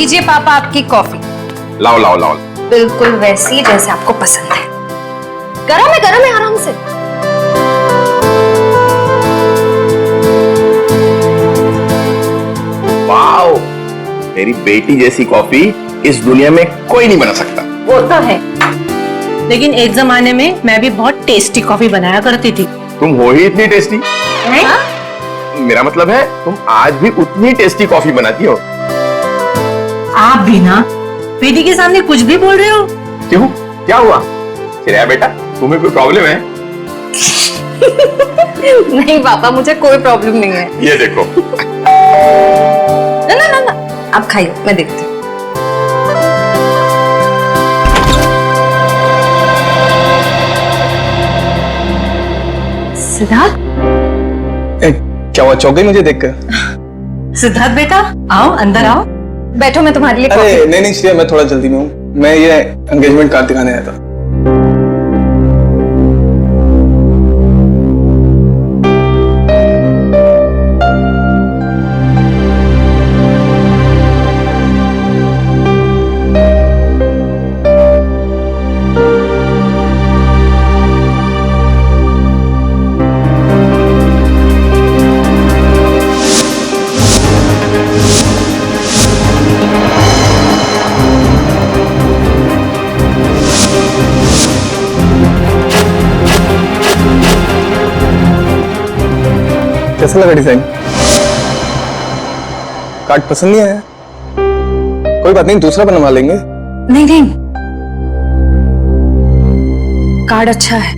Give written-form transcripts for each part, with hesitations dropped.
लीजिए पापा आपकी कॉफी। लाओ लाओ लाओ। बिल्कुल वैसी जैसे आपको पसंद है। गरम है आराम से। वाओ, मेरी बेटी जैसी कॉफी इस दुनिया में कोई नहीं बना सकता। वो तो है, लेकिन एक जमाने में मैं भी बहुत टेस्टी कॉफी बनाया करती थी। तुम हो ही इतनी टेस्टी। हाँ? मेरा मतलब है तुम आज भी उतनी टेस्टी कॉफी बनाती हो। आप भी ना बेटी के सामने कुछ भी बोल रहे हो। क्यों, क्या हुआ? श्रेया बेटा, तुम्हें कोई प्रॉब्लम है? नहीं पापा, मुझे कोई प्रॉब्लम नहीं है। ये देखो। ना ना ना ना, आप खाइए, मैं देखती हूँ। सिद्धार्थ, क्या हुआ, चौक गई मुझे देखकर? सिद्धार्थ बेटा, आओ अंदर आओ। बैठो, मैं तुम्हारे लिए अरे कॉफी। नहीं श्रेया, मैं थोड़ा जल्दी में हूँ। मैं ये एंगेजमेंट कार्ड दिखाने आया था। कैसा लगा डिजाइन? कार्ड पसंद नहीं आया? कोई बात नहीं, दूसरा बनवा लेंगे। नहीं नहीं, कार्ड अच्छा है।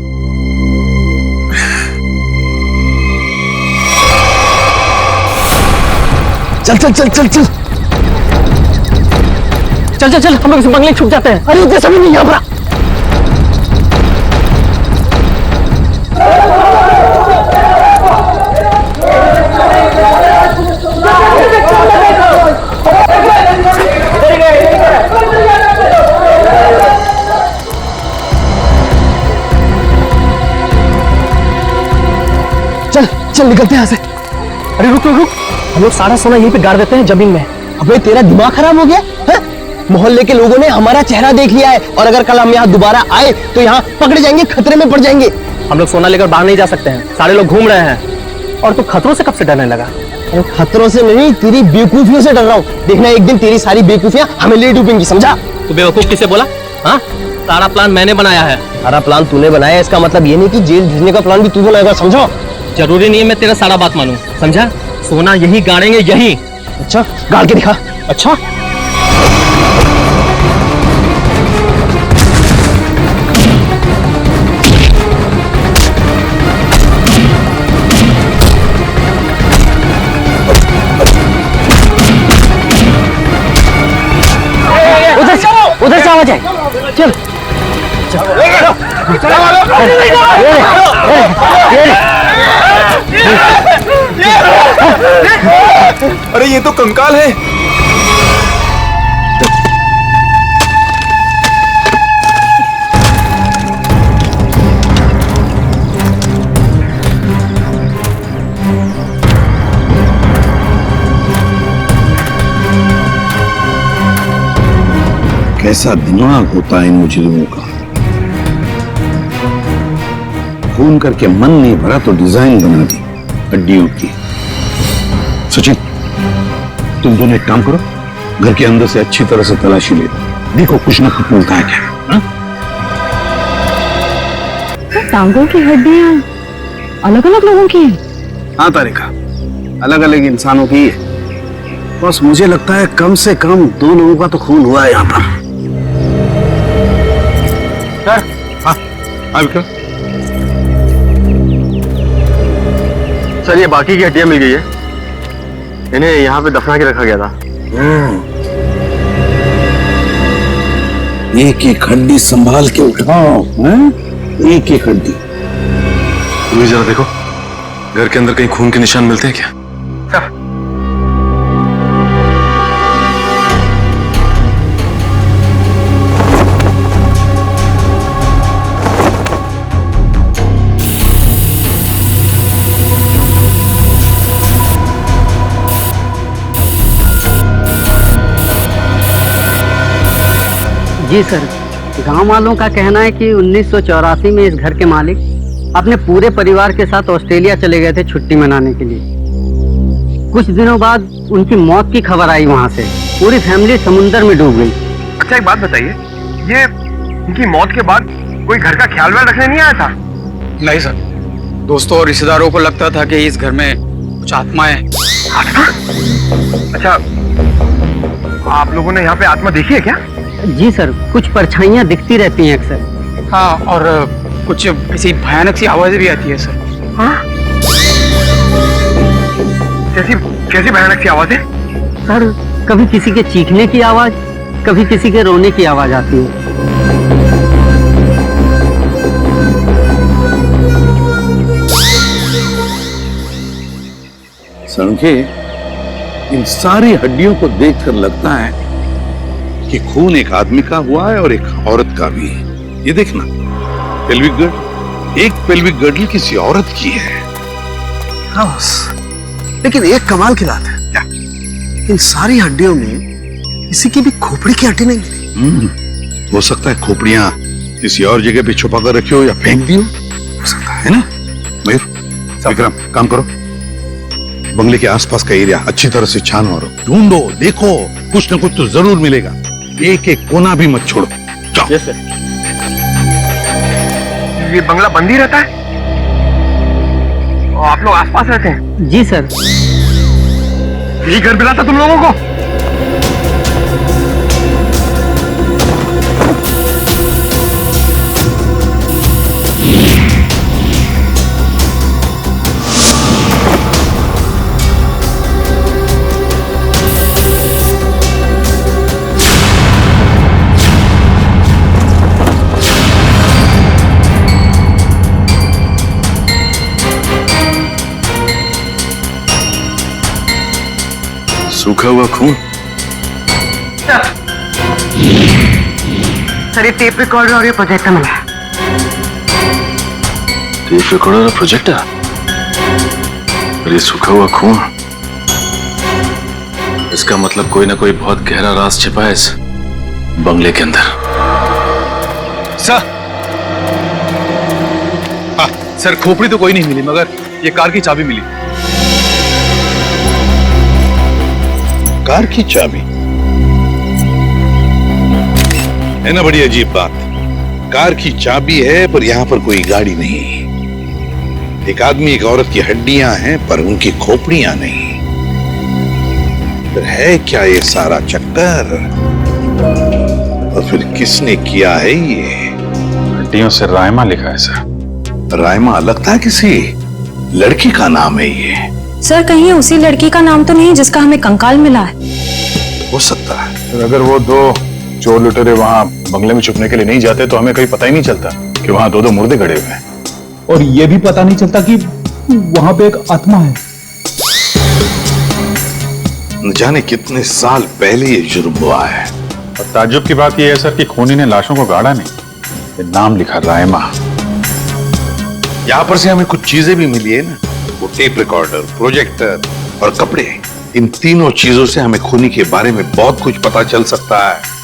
चल चल चल चल चल चल चल चल, हम लोग इस बंगले छुप जाते हैं। अरे जैसा भी नहीं यहाँ पर। चल चल निकलते हैं यहाँ से। अरे रुक रुक रुक, हम लोग सारा सोना यहीं पे गाड़ देते हैं जमीन में। अबे तेरा दिमाग खराब हो गया है? मोहल्ले के लोगों ने हमारा चेहरा देख लिया है और अगर कल हम यहाँ दोबारा आए तो यहाँ पकड़े जाएंगे, खतरे में पड़ जाएंगे। हम लोग सोना लेकर बाहर नहीं जा सकते हैं, सारे लोग घूम रहे हैं। और तू खतरों से कब से डरने लगा? खतरों से नहीं, तेरी बेवकूफियों से डर रहा हूँ। देखना एक दिन तेरी सारी बेवकूफियां हमें ले डूबेंगी, समझा? तू बेवकूफ किसे बोला? हाँ, सारा प्लान मैंने बनाया है। सारा प्लान तूने बनाया, इसका मतलब ये नहीं कि जेल भेजने का प्लान भी तू बनाएगा, समझो? जरूरी नहीं है मैं तेरा सारा बात मानूं, समझा? सोना यही गाड़ेंगे, यही। अच्छा, गाड़ के दिखा। अच्छा, उधर से आवाज है। चल अरे ये तो कंकाल है। कैसा दिमाग होता है इन मुजरिमों का। खून करके मन नहीं भरा तो डिजाइन बना दी हड्डियों की। सचिन, तुम दोनों एक काम करो, घर के अंदर से अच्छी तरह से तलाशी ले, देखो कुछ ना कुछ मिलता है क्या। टांगों की हड्डियां अलग अलग लोगों की हैं। हाँ तारिका, अलग अलग इंसानों की है। बस मुझे लगता है कम से कम 2 लोगों का तो खून हुआ है यहाँ पर। हाँ विक्रम सर, ये बाकी की हड्डियां मिल गई है, इन्हें यहाँ पे दफना के रखा गया था। एक एक हड्डी संभाल के उठाओ, हैं? एक एक हड्डी। तुम जरा देखो, घर के अंदर कहीं खून के निशान मिलते हैं क्या? जी सर, गांव वालों का कहना है कि 1984 में इस घर के मालिक अपने पूरे परिवार के साथ ऑस्ट्रेलिया चले गए थे छुट्टी मनाने के लिए। कुछ दिनों बाद उनकी मौत की खबर आई वहां से। पूरी फैमिली समुंदर में डूब गई। अच्छा एक बात बताइए, ये उनकी मौत के बाद कोई घर का ख्याल व्याल रखने नहीं आया था? नहीं सर, दोस्तों और रिश्तेदारों को लगता था कि इस घर में कुछ आत्माएं हैं। आत्मा? अच्छा, आप लोगों ने यहाँ पे आत्मा देखी है क्या? जी सर, कुछ परछाइयां दिखती रहती हैं अक्सर। हाँ, और कुछ ऐसी भयानक सी आवाजें भी आती है सर। हाँ? कैसी भयानक सी आवाजें? सर, कभी किसी के चीखने की आवाज, कभी किसी के रोने की आवाज आती है। सनके, इन सारी हड्डियों को देखकर लगता है कि खून एक आदमी का हुआ है और एक औरत का भी। ये देखना, पेल्विक गर्ड, एक पेल्विक गर्डल किसी औरत की है। हाँ बस, लेकिन एक कमाल की बात है। क्या? इन सारी हड्डियों में किसी की भी खोपड़ी की हड्डी नहीं मिली। हो सकता है खोपड़ियां किसी और जगह पे छुपा कर रखी हो या फेंक दी हो सकता है ना। मयूर, विक्रम, काम करो, बंगले के आसपास का एरिया अच्छी तरह से छानो और ढूंढो, देखो, कुछ न कुछ तो जरूर मिलेगा। एक एक कोना भी मत छोड़ो। जाओ। Yes sir. ये बंगला बंद ही रहता है? और आप लोग आसपास रहते हैं? जी सर। यही घर मिला था तुम लोगों को? सूखा हुआ खून। सर, ये टेप रिकॉर्डर और ये प्रोजेक्टर मिला। टेप रिकॉर्डर और प्रोजेक्टर? और ये सूखा हुआ खून, इसका मतलब कोई ना कोई बहुत गहरा राज छिपा है इस बंगले के अंदर। सर, हाँ सर, खोपड़ी तो कोई नहीं मिली, मगर ये कार की चाबी मिली। कार की चाबी है ना, बड़ी अजीब बात। कार की चाबी है पर यहां पर कोई गाड़ी नहीं। एक आदमी एक औरत की हड्डियां हैं पर उनकी खोपड़ियां नहीं। फिर है क्या ये सारा चक्कर? और फिर किसने किया है ये? हड्डियों से रायमा लिखा है सर। रायमा लगता है किसी लड़की का नाम है ये। सर, कहीं उसी लड़की का नाम तो नहीं जिसका हमें कंकाल मिला है? हो सकता है। तो अगर वो दो चोर लुटेरे वहां बंगले में छुपने के लिए नहीं जाते तो हमें कहीं पता ही नहीं चलता कि वहां दो मुर्दे गड़े हुए हैं। और ये भी पता नहीं चलता कि वहां पे एक आत्मा है। न जाने कितने साल पहले ये जुर्म हुआ है। और ताज्जुब की बात यह है सर कि खूनी ने लाशों को गाड़ा नहीं, ये नाम लिखा रायमा। यहां पर से हमें कुछ चीजें भी मिली है ना, वो टेप रिकॉर्डर, प्रोजेक्टर और कपड़े। इन तीनों चीजों से हमें खूनी के बारे में बहुत कुछ पता चल सकता है।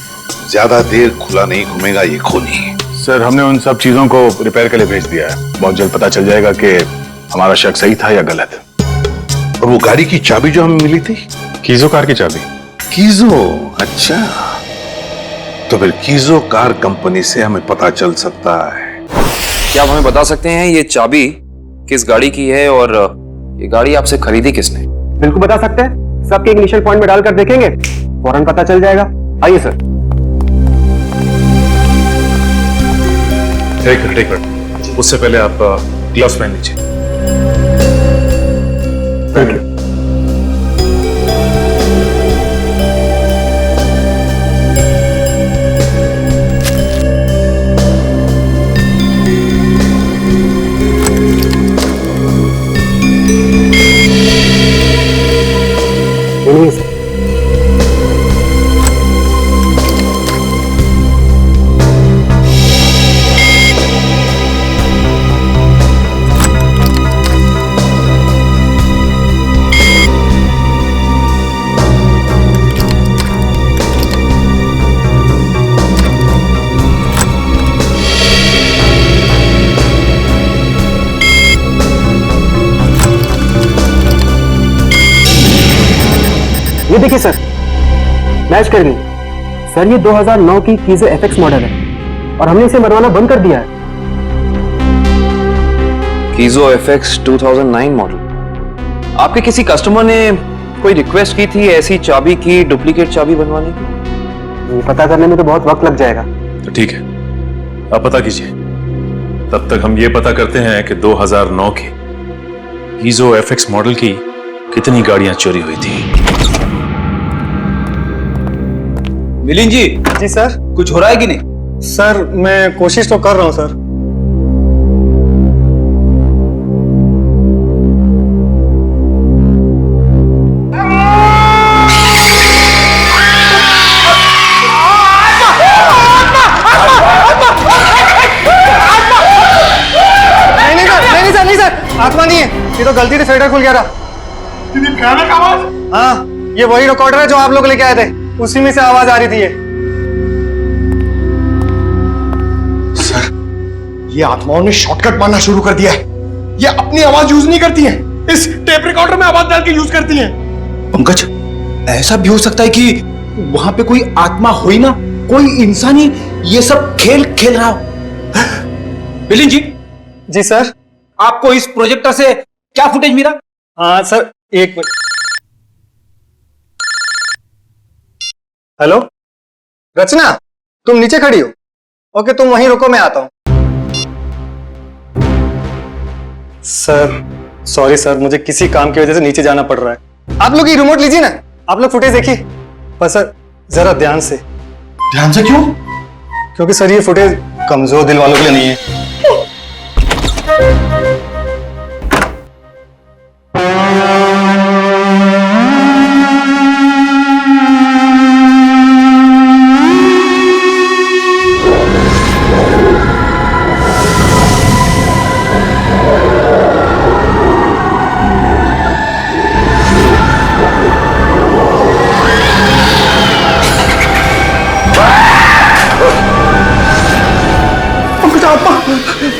ज्यादा देर खुला नहीं घूमेगा ये खूनी। सर, हमने उन सब चीजों को रिपेयर के लिए भेज दिया है। बहुत जल्द पता चल जाएगा कि हमारा शक सही था या गलत। और वो गाड़ी की चाबी जो हमें मिली थी, कीजो कार की चाबी। कीजो? अच्छा, तो फिर कीजो कार कंपनी से हमें पता चल सकता है। क्या आप हमें बता सकते हैं ये चाबी किस गाड़ी की है और ये गाड़ी आपसे खरीदी किसने? बिल्कुल बता सकते हैं। सबके इग्निशन पॉइंट में डालकर देखेंगे, फौरन पता चल जाएगा। आइए सर। एक मिनट, उससे पहले आप ग्लव्स पहन लीजिए। Thank you. ये देखिए सर, मैच कर गई सर। ये 2009 की कीजो एफएक्स मॉडल है और हमने इसे मरवाना बंद कर दिया है। कीजो एफएक्स 2009 मॉडल। आपके किसी कस्टमर ने कोई रिक्वेस्ट की थी ऐसी चाबी की डुप्लीकेट चाबी बनवाने की? ये पता करने में तो बहुत वक्त लग जाएगा। तो ठीक है, आप पता कीजिए। तब तक हम ये पता करते हैं कि 2009 के कीजो एफएक्स मॉडल की कितनी गाड़ियां चोरी हुई थी। मिलिंद जी। जी सर। कुछ हो रहा है कि नहीं? सर मैं कोशिश तो कर रहा हूं सर। नहीं सर, आत्मा नहीं है, ये तो गलती से फेडर खुल गया था। हाँ, ये वही रिकॉर्डर है जो आप लोग लेके आए थे, उसी में से आवाज आ रही थी ये। सर, ये आत्माओं ने शॉर्टकट मारना शुरू कर दिया है। ये अपनी आवाज यूज नहीं करती हैं, इस टेप रिकॉर्डर में आवाज डाल के यूज करती हैं। पंकज, ऐसा भी हो सकता है कि वहां पे कोई आत्मा हो ही ना, कोई इंसान ही ये सब खेल खेल रहा हो। मिलिंद जी। जी सर। आपको इस प्रोजेक्टर से क्या फुटेज मिला? हाँ सर, एक मिनट। हेलो रचना, तुम नीचे खड़ी हो? ओके, तुम वहीं रुको, मैं आता हूं। सर सॉरी सर, मुझे किसी काम की वजह से नीचे जाना पड़ रहा है। आप लोग ये रिमोट लीजिए ना, आप लोग फुटेज देखिए, पर सर जरा ध्यान से। ध्यान से क्यों? क्योंकि सर ये फुटेज कमजोर दिल वालों के लिए नहीं है।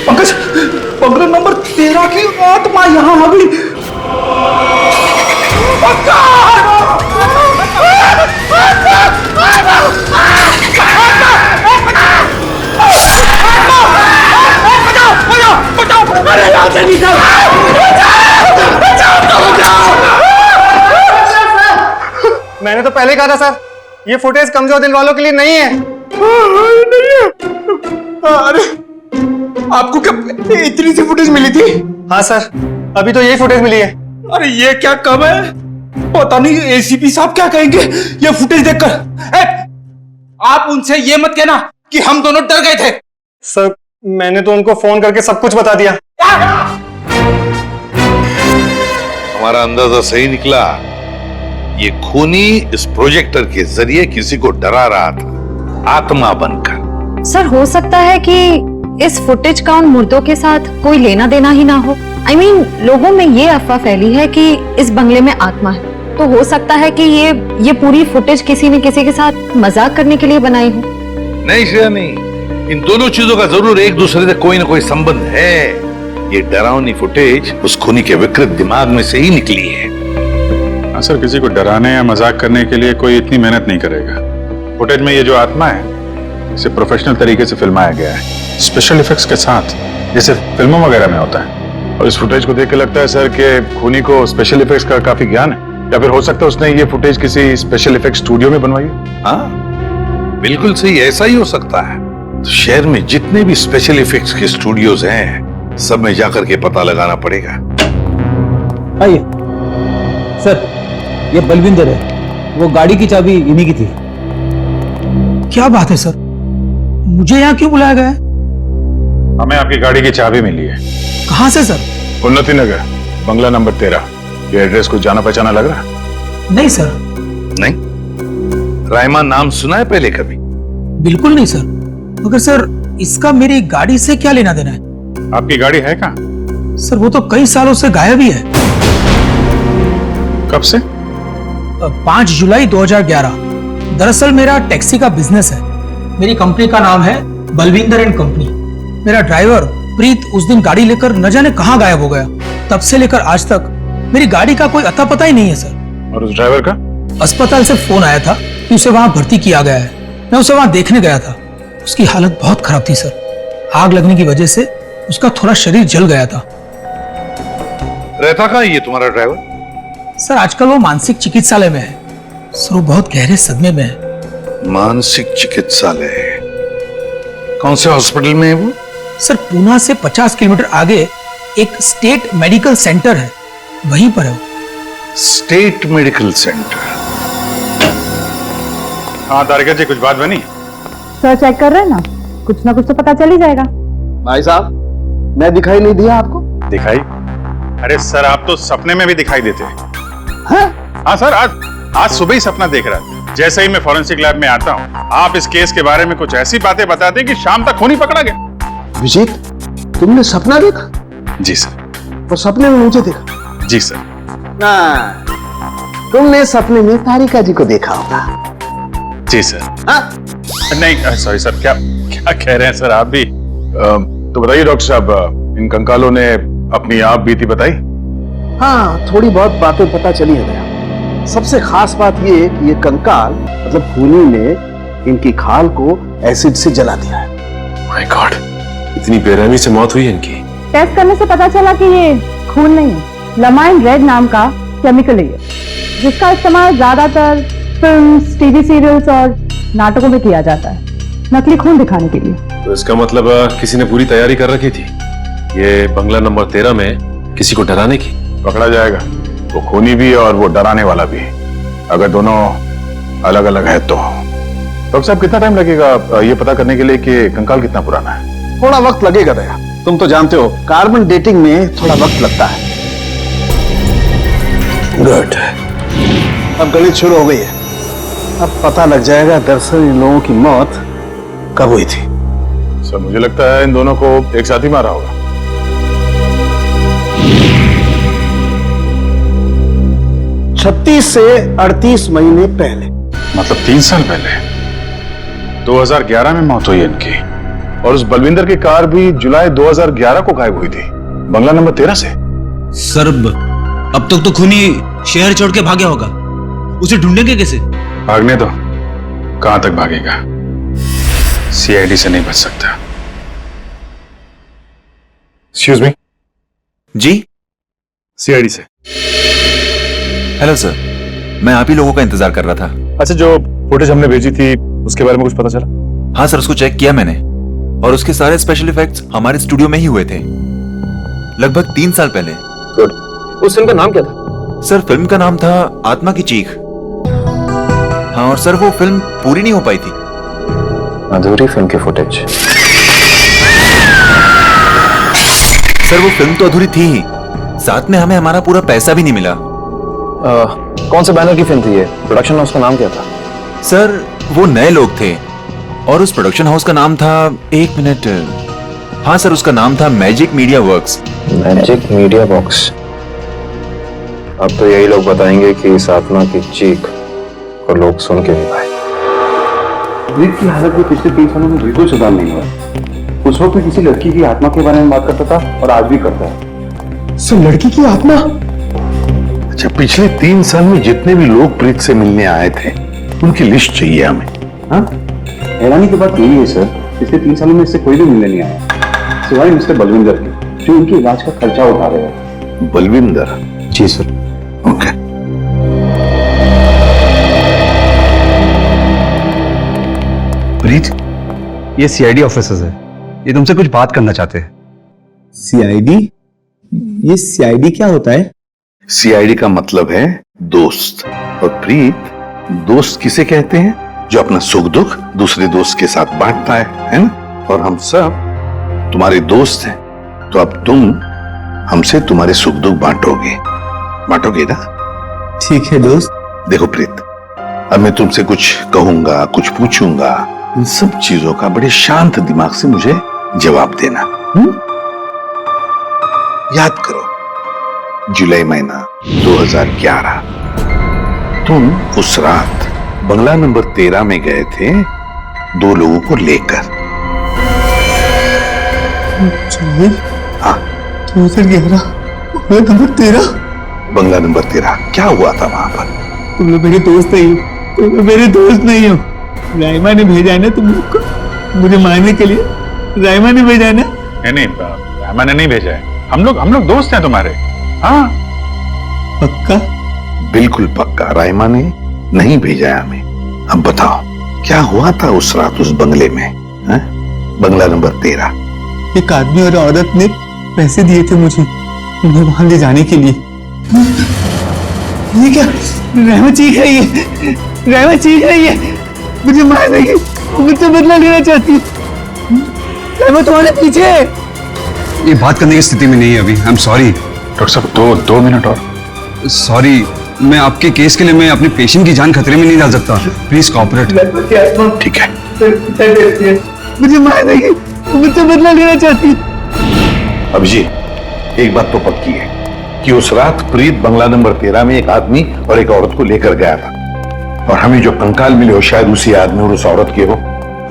पंकज, पंकज नंबर 13 की आत्मा यहाँ आ गई। मैंने तो पहले कहा था सर, ये फुटेज कमजोर दिल वालों के लिए नहीं है। नहीं है। अरे आपको क्या इतनी सी फुटेज मिली थी? हाँ सर, अभी तो यही फुटेज मिली है। अरे ये क्या कम है, पता नहीं एसीपी साहब क्या कहेंगे ये फुटेज देखकर। आप उनसे ये मत कहना कि हम दोनों डर गए थे। सर मैंने तो उनको फोन करके सब कुछ बता दिया। हमारा अंदाजा सही निकला। ये खूनी इस प्रोजेक्टर के जरिए किसी को डरा रहा था, आत्मा बनकर। सर हो सकता है कि इस फुटेज का उन मुर्दों के साथ कोई लेना देना ही ना हो। I mean, लोगों में ये अफवाह फैली है कि इस बंगले में आत्मा है, तो हो सकता है कि ये पूरी फुटेज किसी ने किसी के साथ मजाक करने के लिए बनाई हो। नहीं श्रेया, नहीं, इन दोनों चीजों का जरूर एक दूसरे से कोई ना कोई संबंध है। ये डरावनी फुटेज उस खूनी के विकृत दिमाग में से ही निकली है। हाँ सर, किसी को डराने या मजाक करने के लिए कोई इतनी मेहनत नहीं करेगा। फुटेज में ये जो आत्मा है, इसे प्रोफेशनल तरीके से फिल्माया गया है, स्पेशल इफेक्ट्स के साथ, जैसे फिल्मों वगैरह में होता है। और इस फुटेज को देख के लगता है सर कि खूनी को स्पेशल इफेक्ट्स का काफी ज्ञान है, या फिर हो सकता है उसने ये फुटेज किसी स्पेशल इफेक्ट स्टूडियो में बनवाई है। हाँ बिल्कुल सही, ऐसा ही हो सकता है। तो शहर में जितने भी स्पेशल इफेक्ट्स के स्टूडियोज हैं, सब में जाकर के पता लगाना पड़ेगा। आइए सर, ये बलविंदर है, वो गाड़ी की चाबी इन्हीं की थी। क्या बात है सर, मुझे यहाँ क्यों बुलाया गया है? हमें आपकी गाड़ी की चाबी मिली है। कहाँ से सर? उन्नति नगर, बंगला नंबर 13। ये एड्रेस कुछ जाना पहचाना लग रहा? नहीं सर। नहीं? रायमा नाम सुना है पहले कभी? बिल्कुल नहीं सर। मगर सर इसका मेरी गाड़ी से क्या लेना देना है? आपकी गाड़ी है कहाँ? सर वो तो कई सालों से गायब ही है। कब से? 5 जुलाई 2011। दरअसल मेरा टैक्सी का बिजनेस है। मेरी कंपनी का नाम है बलविंदर एंड कंपनी। मेरा ड्राइवर प्रीत उस दिन गाड़ी लेकर न जाने कहां गायब हो गया। तब से लेकर आज तक मेरी गाड़ी का कोई अता पता ही नहीं है सर। और उस ड्राइवर का? अस्पताल से फोन आया था कि उसे वहां भर्ती किया गया है। मैं उसे वहां देखने गया था। उसकी हालत बहुत खराब थी सर। आग लगने की वजह से उसका थोड़ा शरीर जल गया था। रहता कहाँ ये तुम्हारा ड्राइवर? सर आजकल वो मानसिक चिकित्सालय में है। सर वो बहुत गहरे सदमे में है। मानसिक चिकित्सालय? कौन से हॉस्पिटल में है वो? सर पूना से 50 किलोमीटर आगे एक स्टेट मेडिकल सेंटर है, वहीं पर है वो। State medical centre? हाँ तारिका जी, कुछ बात बनी? सर चेक कर रहे हैं ना, कुछ ना कुछ तो पता चल ही जाएगा। भाई साहब, मैं दिखाई नहीं दिया आपको? दिखाई? अरे सर आप तो सपने में भी दिखाई देते हैं। हाँ सर, आज सुबह ही सपना देख रहा था। जैसे ही मैं फॉरेंसिक लैब में आता हूँ, आप इस केस के बारे में कुछ ऐसी बातें बताते हैं कि शाम तक खूनी पकड़ा गया। विजीत, तुमने सपना देखा? जी सर। और सपने में मुझे देखा? जी सर। ना, तुमने सपने में तारिका जी को देखा होगा। जी सर। नहीं सॉरी सर, क्या क्या कह रहे हैं सर आप भी? तो बताइए डॉक्टर साहब, इन कंकालों ने अपनी आप बीती बताई? हाँ, थोड़ी बहुत बातें पता चली है भैया। सबसे खास बात ये कि ये कंकाल मतलब खूनी ने इनकी खाल को एसिड से जला दिया है। माय गॉड, इतनी बेरहमी से मौत हुई है इनकी। टेस्ट करने से पता चला कि ये खून नहीं है, लमाइन रेड नाम का केमिकल है, जिसका इस्तेमाल ज्यादातर फिल्म्स, टीवी सीरियल्स और नाटकों में किया जाता है, नकली खून दिखाने के लिए। तो इसका मतलब किसी ने पूरी तैयारी कर रखी थी ये बंगला नंबर 13 में किसी को डराने की। पकड़ा जाएगा, वो खूनी भी और वो डराने वाला भी, अगर दोनों अलग अलग है तो। डॉक्टर साहब कितना टाइम लगेगा ये पता करने के लिए कि कंकाल कितना पुराना है? थोड़ा वक्त लगेगा दया, तुम तो जानते हो कार्बन डेटिंग में थोड़ा वक्त लगता है। गुड, अब गणित शुरू हो गई है। अब पता लग जाएगा दरअसल इन लोगों की मौत कब हुई थी। सर मुझे लगता है इन दोनों को एक साथ ही मारा होगा। 36 से 38 महीने पहले, मतलब 3 साल पहले। 2011 में मौत हुई इनकी, और उस बलविंदर की कार भी जुलाई 2011 को गायब हुई थी, बंगला नंबर 13 से। सर अब तक तो खूनी शहर छोड़ के भागा होगा, उसे ढूंढेंगे कैसे? भागने दो, कहां तक भागेगा? सीआईडी से नहीं बच सकता। Excuse me. जी? सीआईडी से। हेलो सर, मैं आप ही लोगों का इंतजार कर रहा था। अच्छा, जो फुटेज हमने भेजी थी उसके बारे में कुछ पता चला? हाँ सर, उसको चेक किया मैंने, और उसके सारे स्पेशल इफेक्ट्स हमारे स्टूडियो में ही हुए थे, लगभग 3 साल पहले। गुड। उस फिल्म का नाम क्या था? सर फिल्म का नाम था आत्मा की चीख। हाँ, और सर वो फिल्म पूरी नहीं हो पाई थी। अधूरी फिल्म की फुटेज? सर वो फिल्म तो अधूरी थी ही, साथ में हमें हमारा पूरा पैसा भी नहीं मिला। कौन से बैनर की फिल्म थी ये? प्रोडक्शन हाउस का नाम क्या था? सर वो नए लोग थे, और उस प्रोडक्शन हाउस का नाम था, 1 मिनट, हाँ सर उसका नाम था magic media works. Magic media works. अब तो यही लोग बताएंगे कि इस आत्मा की चीख को लोग सुन के नहीं पाए। प्रीत की हालत में पिछले 3 सालों में बिल्कुल सुधार नहीं हुआ। उस वक्त किसी लड़की की आत्मा के बारे में बात करता था और आज भी करता है। सर लड़की की आत्मा? अच्छा, पिछले 3 साल में जितने भी लोग प्रीत से मिलने आए थे उनकी लिस्ट चाहिए हमें। हाँ, हैरानी की बात यही है सर, पिछले 3 सालों में इससे कोई भी मिलने नहीं आया, सिवाय मिस्टर बलविंदर के, जो उनके इलाज का खर्चा उठा रहे हैं। बलविंदर? जी सर। ओके। प्रीत, ये सीआईडी ऑफिसर्स है, ये तुमसे कुछ बात करना चाहते हैं। सीआईडी? ये सीआईडी क्या होता है? सीआईडी का मतलब है दोस्त, और प्रीत दोस्त किसे कहते हैं? जो अपना सुख दुख दूसरे दोस्त के साथ बांटता है ना? और हम सब तुम्हारे दोस्त हैं, तो अब तुम हमसे तुम्हारे सुख दुख बांटोगे ना? ठीक है दोस्त। देखो प्रीत, अब मैं तुमसे कुछ कहूंगा, कुछ पूछूंगा, इन सब चीजों का बड़े शांत दिमाग से मुझे जवाब देना। याद करो, जुलाई महीना 2011, तुम उस रात बंगला नंबर 13 में गए थे 2 लोगों को लेकर। हाँ, 2011 नंबर 13? बंगला नंबर 13। क्या हुआ था वहां पर? तुम लोग मेरे दोस्त नहीं हो, तुम लोग मेरे दोस्त नहीं हो। राइमा ने भेजा है ना तुम लोग को मुझे मारने के लिए? राइमा ने भेजा है ना? नहीं, राइमा ने नहीं भेजा है। हम लोग दोस्त हैं तुम्हारे। हाँ पक्का? बिल्कुल पक्का, राइमा ने नहीं भेजा है हमें। अब बताओ क्या हुआ था उस रात उस बंगले में? है? बंगला नंबर 13। एक आदमी और औरत ने पैसे दिए थे मुझे उन्हें वहां ले जाने के लिए। ये क्या? राइमा चीख रही है, राइमा चीख रही है, मुझे मार देगी, मुझसे बदला लेना चाहती है। राइमा तुम्हारे पीछे है। ये बात करने की स्थिति में नहीं है अभी। आई एम सॉरी डॉक्टर साहब, दो मिनट और। सॉरी, मैं आपके केस के लिए मैं अपने पेशेंट की जान खतरे में नहीं डाल सकता। Please cooperate. ठीक है, मुझे मार देगी, मुझसे बदला लेना चाहती है। अभिजीत एक बात तो पक्की है कि उस रात प्रीत बंगला नंबर 13 में एक आदमी और एक औरत को लेकर गया था, और हमें जो कंकाल मिले हो शायद उसी आदमी और उस औरत के हो।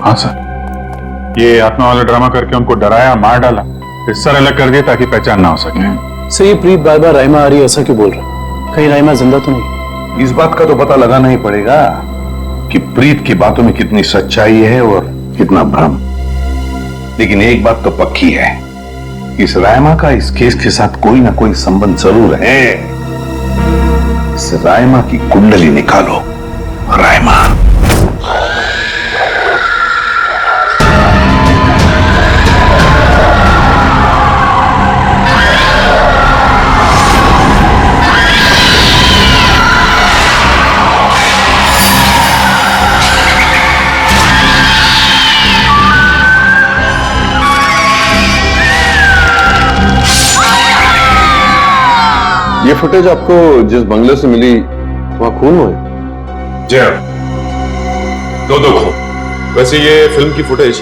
हाँ सर, ये आत्मा वाला ड्रामा करके उनको डराया, मार डाला, फिर सर अलग कर दिया ताकि पहचान ना हो सके। सर ये प्रीत बार बार राइमा आ रही है ऐसा क्यों बोल रहा? कहीं राइमा जिंदा तो नहीं? इस बात का तो पता लगाना ही पड़ेगा कि प्रीत की बातों में कितनी सच्चाई है और कितना भ्रम। लेकिन एक बात तो पक्की है, इस राइमा का इस केस के साथ कोई ना कोई संबंध जरूर है। इस राइमा की कुंडली निकालो। राइमा ये फुटेज आपको जिस बंगले से मिली वहां खून हुए? जी हाँ, दो खून। वैसे ये फिल्म की फुटेज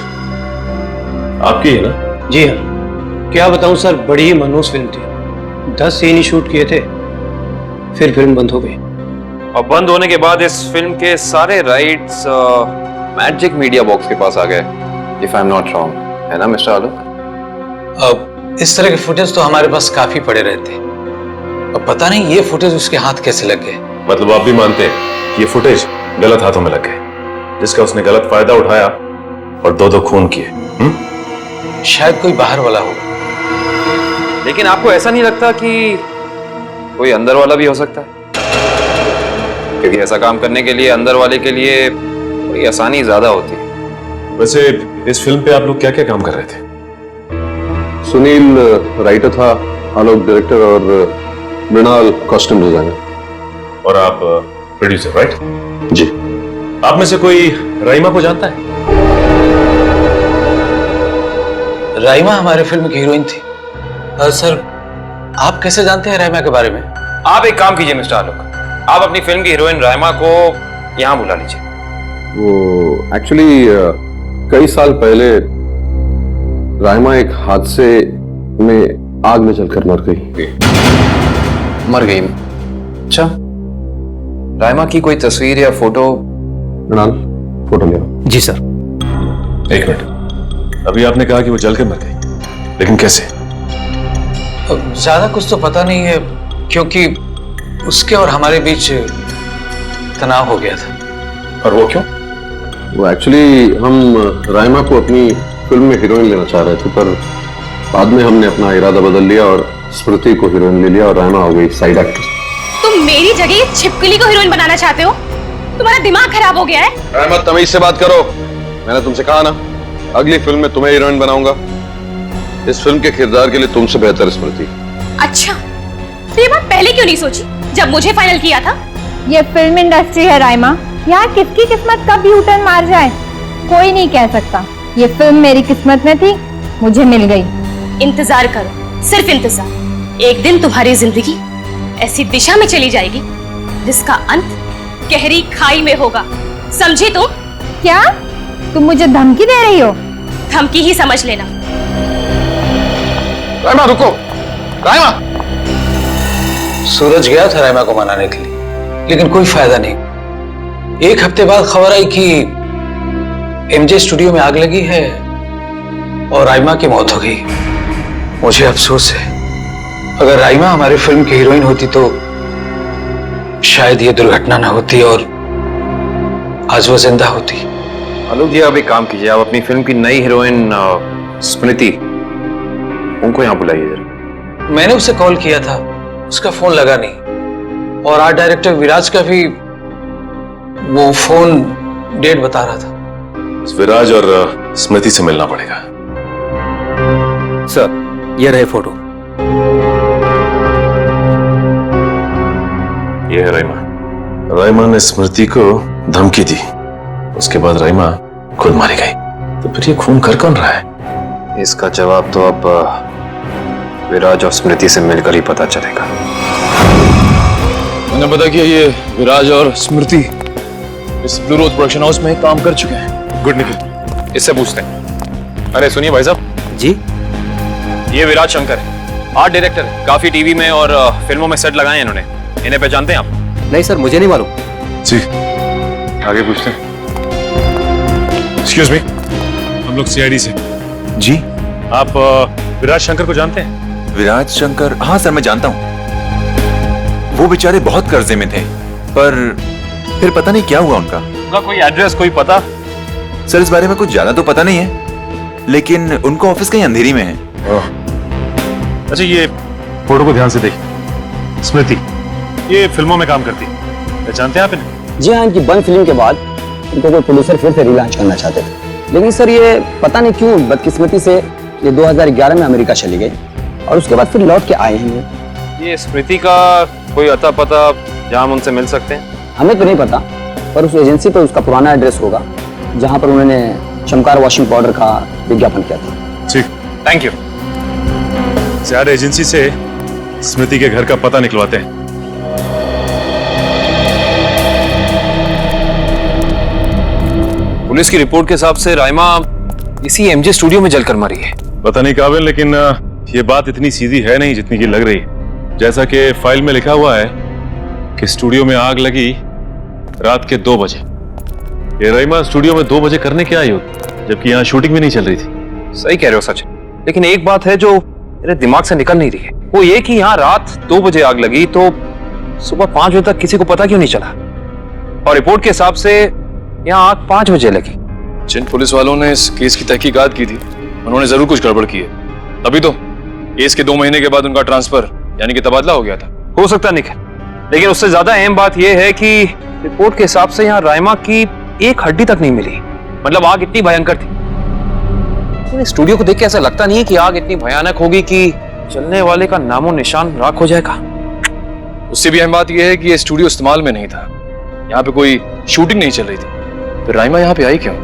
आपकी है ना? जी हाँ। क्या बताऊं सर, बड़ी ही मनहूस फिल्म थी। 10 सीन ही शूट किए थे, फिर फिल्म बंद हो गई। और बंद होने के बाद इस फिल्म के सारे राइट्स मैजिक मीडिया बॉक्स के पास आ गए, if I am not wrong, है ना मिस्टर आलोक? अब इस तरह के फुटेज तो हमारे पास काफी पड़े रहते, अब पता नहीं ये फुटेज उसके हाथ कैसे लग गए। मतलब आप भी मानते हैं कि ये फुटेज गलत हाथों में लग गए, जिसका उसने गलत फायदा उठाया और दो खून किए? शायद कोई बाहर वाला होगा। लेकिन आपको ऐसा नहीं लगता कि कोई अंदर वाला भी हो सकता है? क्योंकि ऐसा काम करने के लिए अंदर वाले के लिए कोई आसानी ज्यादा होती है। वैसे इस फिल्म पे आप लोग क्या क्या काम कर रहे थे? सुनील राइटर था, आलोक डायरेक्टर और मृणाल कॉस्ट्यूम डिजाइनर। और आप प्रोड्यूसर, राइट? जी। आप में से कोई राइमा को जानता है? राइमा हमारे फिल्म की हीरोइन थी। सर आप कैसे जानते हैं राइमा के बारे में? आप एक काम कीजिए मिस्टर आलोक, आप अपनी फिल्म की हीरोइन राइमा को यहाँ बुला लीजिए। वो एक्चुअली कई साल पहले राइमा एक हादसे में आग में जलकर मर गई। मर गई? अच्छा, राइमा की कोई तस्वीर या फोटो? मृणाल फोटो ले। जी सर। एक मिनट, अभी आपने कहा कि वो जलकर मर गई, लेकिन कैसे? ज्यादा कुछ तो पता नहीं है, क्योंकि उसके और हमारे बीच तनाव हो गया था। और वो क्यों? वो एक्चुअली हम राइमा को अपनी फिल्म में हीरोइन लेना चाह रहे थे, पर बाद में हमने अपना इरादा बदल लिया और स्मृति को हीरोइन ले लिया और राइमा हो गई साइड एक्ट्रेस। तुम मेरी जगह ये छिपकली को हीरोइन बनाना चाहते हो? तुम्हारा दिमाग खराब हो गया है? राइमा तमीज से बात करो, मैंने तुमसे कहा ना अगली फिल्म में तुम्हें हीरोइन बनाऊंगा। इस फिल्म के किरदार के लिए तुमसे बेहतर स्मृति। अच्छा, तो ये बात पहले क्यों नहीं सोची जब मुझे फाइनल किया था? ये फिल्म इंडस्ट्री है राइमा, यहाँ किसकी किस्मत कब यू टर्न मार जाए कोई नहीं कह सकता। ये फिल्म मेरी किस्मत में थी, मुझे मिल गई। इंतजार करो, सिर्फ इंतजार। एक दिन तुम्हारी जिंदगी ऐसी दिशा में चली जाएगी जिसका अंत गहरी खाई में होगा, समझी तुम? क्या तुम मुझे धमकी दे रही हो? धमकी ही समझ लेना। राइमा रुको, राइमा। सूरज गया था राइमा को मनाने के लिए, लेकिन कोई फायदा नहीं। एक हफ्ते बाद खबर आई कि एमजे स्टूडियो में आग लगी है और राइमा की मौत हो गई। मुझे अफसोस है, अगर राइमा हमारी फिल्म की हीरोइन होती तो शायद ये दुर्घटना ना होती और आज वो जिंदा होती। आलोक जी, आप एक काम कीजिए, आप अपनी फिल्म की नई हीरोइन स्मृति, उनको यहाँ बुलाइए जरा। मैंने उसे कॉल किया था, उसका फोन लगा नहीं, और आर्ट डायरेक्टर विराज का भी वो फोन डेट बता रहा था। विराज और स्मृति से मिलना पड़ेगा। सर, ये रहे फोटो। ये है राइमा। राइमा ने स्मृति को धमकी दी, उसके बाद राइमा खुद मारी गई। तो फिर ये खून कर कौन रहा है? इसका जवाब तो अब विराज और स्मृति से मिलकर ही पता चलेगा। मैंने पता किया, ये विराज और स्मृति इस ब्लू रोज प्रोडक्शन हाउस में काम कर चुके हैं। गुड निखिल, इससे पूछते हैं। अरे सुनिए भाई साहब जी, ये विराज शंकर है, आर्ट डायरेक्टर है, काफी टीवी में और फिल्मों में सेट लगाए हैं इन्होंने। इन्हें पहचानते हैं आप? नहीं सर, मुझे नहीं मालूम। जी, आगे पूछते हैं। एक्सक्यूज मी, हम लोग सीआईडी से। जी, आप विराज शंकर को जानते हैं? विराज शंकर? हाँ सर, मैं जानता हूँ। वो बेचारे बहुत कर्जे में थे, पर फिर पता नहीं क्या हुआ उनका। उनका कोई एड्रेस, कोई पता? सर, इस बारे में कुछ ज्यादा तो पता नहीं है, लेकिन उनका ऑफिस कहीं अंधेरी में है। अच्छा, ये फोटो को ध्यान से देखिए। स्मृति ये फिल्मों में काम करती है, पहचानते हैं आप इन्हें? जी हाँ, इनकी बंद फिल्म के बाद इनको कोई प्रोड्यूसर फिर से रिलॉन्च करना चाहते थे, लेकिन सर ये पता नहीं क्यों बदकिस्मती से ये 2011 में अमेरिका चली गई और उसके बाद फिर लौट के आए हैं। ये स्मृति का कोई अता पता जहाँ हम उनसे मिल सकते हैं? हमें तो नहीं पता, पर उस एजेंसी पर उसका पुराना एड्रेस होगा जहाँ पर उन्होंने चमकार वॉशिंग पाउडर का विज्ञापन किया था। ठीक, थैंक यू। यार, एजेंसी से स्मृति के घर का पता निकलवाते हैं। पुलिस की रिपोर्ट के हिसाब से राइमा इसी एमजे स्टूडियो में जलकर मरी है। पता नहीं काबिल, लेकिन ये बात इतनी सीधी है नहीं जितनी की लग रही है। जैसा कि फाइल में लिखा हुआ है कि स्टूडियो में आग लगी रात के 2 बजे। ये राइमा स्टूडियो में 2 बजे करने क्या आई होती, जबकि यहाँ शूटिंग भी नहीं चल रही थी। सही कह रहे हो सच, लेकिन एक बात है जो मेरे दिमाग से निकल नहीं रही है, वो ये कि यहाँ रात 2 बजे आग लगी तो सुबह 5 बजे तक किसी को पता क्यों नहीं चला? और रिपोर्ट के हिसाब से यहाँ आग 5 बजे लगी। जिन पुलिस वालों ने इस केस की तहकीकात की थी, उन्होंने जरूर कुछ गड़बड़ की है। तभी तो केस के 2 महीने के बाद उनका ट्रांसफर यानी कि तबादला हो गया था। हो सकता है निखिल, लेकिन उससे ज्यादा अहम बात यह है कि रिपोर्ट के हिसाब से यहाँ राइमा की एक हड्डी तक नहीं मिली। मतलब आग इतनी भयंकर थी। स्टूडियो को देख के ऐसा लगता नहीं है कि आग इतनी भयानक होगी कि चलने वाले का नामो निशान राख हो जाएगा। उससे भी अहम बात यह है कि ये स्टूडियो इस्तेमाल में नहीं था, यहाँ पे कोई शूटिंग नहीं चल रही थी। फिर राइमा यहाँ पे आई क्यों?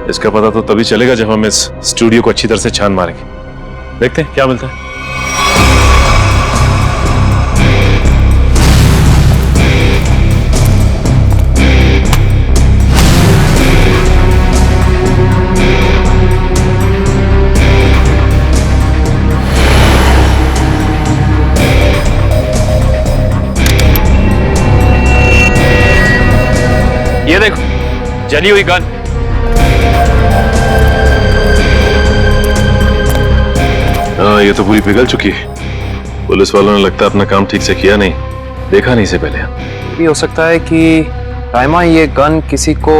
इसका पता तो तभी चलेगा जब हम इस स्टूडियो को अच्छी तरह से छान मारेंगे। देखते हैं क्या मिलता है। ये देखो, जली हुई गन। हाँ, ये तो पूरी पिघल चुकी है। पुलिस वालों ने लगता है अपना काम ठीक से किया नहीं, देखा नहीं इसे पहले। भी हो सकता है कि राइमा ये गन किसी को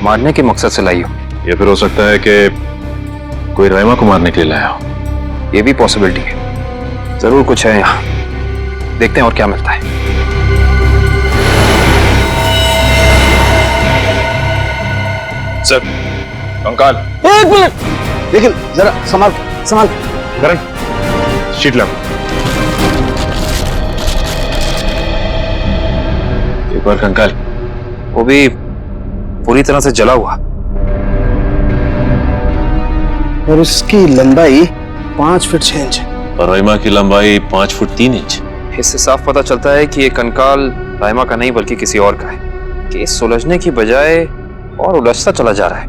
मारने के मकसद से लाई हो, या फिर हो सकता है कि कोई राइमा को मारने के लिए लाया हो। ये भी पॉसिबिलिटी है। जरूर कुछ है यहाँ, देखते हैं और क्या मिलता है। सर, कंकाल। एक मिनट, लेकिन जरा संभाल संभाल। करण, शीट लाओ। एक बार कंकाल, वो भी पूरी तरह से जला हुआ, और उसकी लंबाई 5 फीट 6 इंच है। और राइमा की लंबाई 5 फुट 3 इंच। इससे साफ पता चलता है कि ये कंकाल राइमा का नहीं बल्कि किसी और का है। केस सुलझने की बजाय और उलझता चला जा रहा है।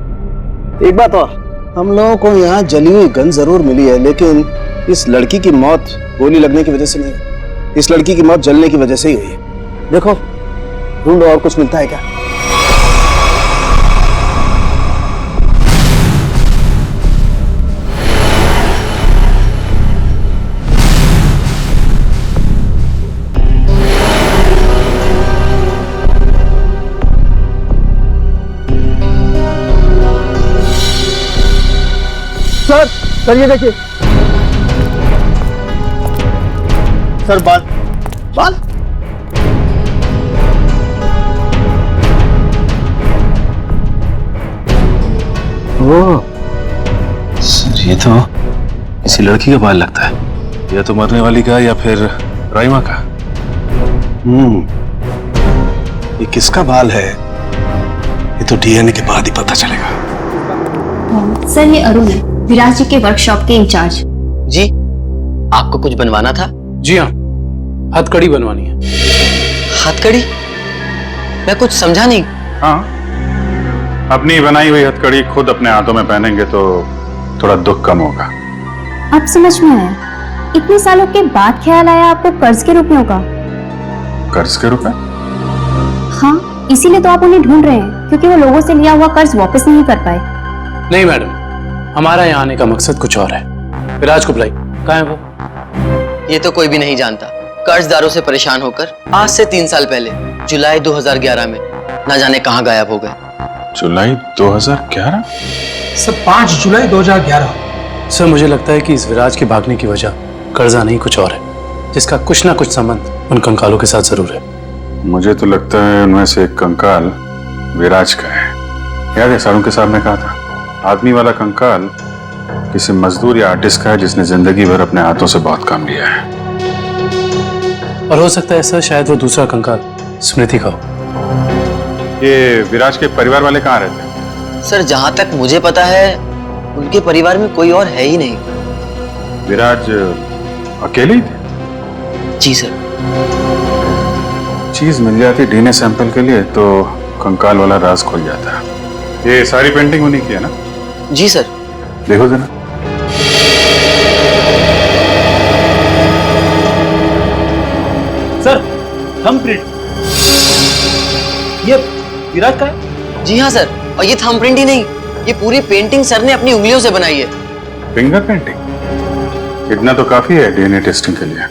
एक बात और, हम लोगों को यहाँ जली हुई गन जरूर मिली है, लेकिन इस लड़की की मौत गोली लगने की वजह से नहीं, इस लड़की की मौत जलने की वजह से ही हुई है। देखो, ढूंढो और कुछ मिलता है क्या। सर ये देखिए सर, बाल बाल सर ये तो किसी लड़की का बाल लगता है, या तो मरने वाली का या फिर राइमा का। ये किसका बाल है ये तो डीएनए के बाद ही पता चलेगा। सर ये अरुण है, विराज जी के वर्कशॉप के इंचार्ज। जी, आपको कुछ बनवाना था? जी हाँ, हथकड़ी बनवानी है। हथकड़ी? मैं कुछ समझा नहीं। हाँ, अपनी बनाई हुई हथकड़ी खुद अपने हाथों में पहनेंगे तो थोड़ा दुख कम होगा। अब समझ में आया, इतने सालों के बाद ख्याल आया आपको कर्ज के रुपयों का। कर्ज के रुपए? हाँ, इसीलिए तो आप उन्हें ढूंढ रहे हैं, क्योंकि वो लोगों से लिया हुआ कर्ज वापस नहीं कर पाए। नहीं मैडम, हमारा यहाँ आने का मकसद कुछ और है। विराज को बुलाई, कहाँ है वो? ये तो कोई भी नहीं जानता। कर्जदारों से परेशान होकर आज से 3 साल पहले जुलाई 2011 में न जाने कहाँ गायब हो गए। जुलाई 2011? सर 5 जुलाई 2011। सर मुझे लगता है कि इस विराज के भागने की वजह कर्जा नहीं कुछ और है, जिसका कुछ ना कुछ संबंध उन कंकालों के साथ जरूर है। मुझे तो लगता है उनमें से एक कंकाल विराज का है। याद है सारुण के साहब ने कहा था, आदमी वाला कंकाल किसी मजदूर या आर्टिस्ट का है जिसने जिंदगी भर अपने हाथों से बहुत काम लिया है। और हो सकता है सर शायद वो दूसरा कंकाल स्मृति का हो। ये विराज के परिवार वाले कहाँ रहते हैं? सर जहां तक मुझे पता है उनके परिवार में कोई और है ही नहीं। विराज अकेले ही थे? जी सर। चीज मिल जाती डीएनए सैंपल के लिए तो कंकाल वाला राज खुल जाता। ये सारी पेंटिंग उन्हीं की है ना? जी सर। देखो जरा। सर थंबप्रिंट ये विराज का है? जी हाँ सर, और ये थंबप्रिंट ही नहीं, ये पूरी पेंटिंग सर ने अपनी उंगलियों से बनाई है। Finger painting? इतना तो काफी है डीएनए टेस्टिंग के लिए।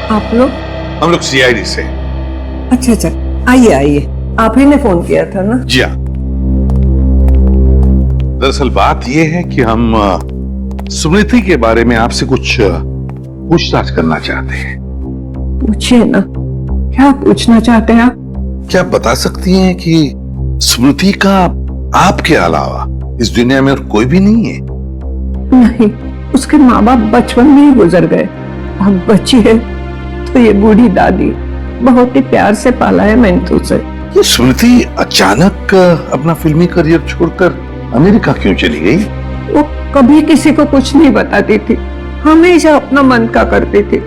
आप लोग? हम लोग सीआईडी से। अच्छा अच्छा, आइए आइए, आप ही ने फोन किया था ना? जी हाँ। दरअसल बात यह है कि हम स्मृति के बारे में आपसे कुछ पूछताछ करना चाहते हैं। पूछिए ना, क्या पूछना चाहते हैं आप? क्या आप बता सकती हैं कि स्मृति का आपके अलावा इस दुनिया में और कोई भी नहीं है? नहीं, उसके माँ बाप बचपन में ही गुजर गए। अब बची है तो ये बूढ़ी दादी, बहुत ही प्यार से पाला है मैंने तो उसे। ये स्मृति अचानक अपना फिल्मी करियर छोड़कर अमेरिका क्यों चली गई? वो कभी किसी को कुछ नहीं बताती थी, हमेशा अपना मन का करती थी।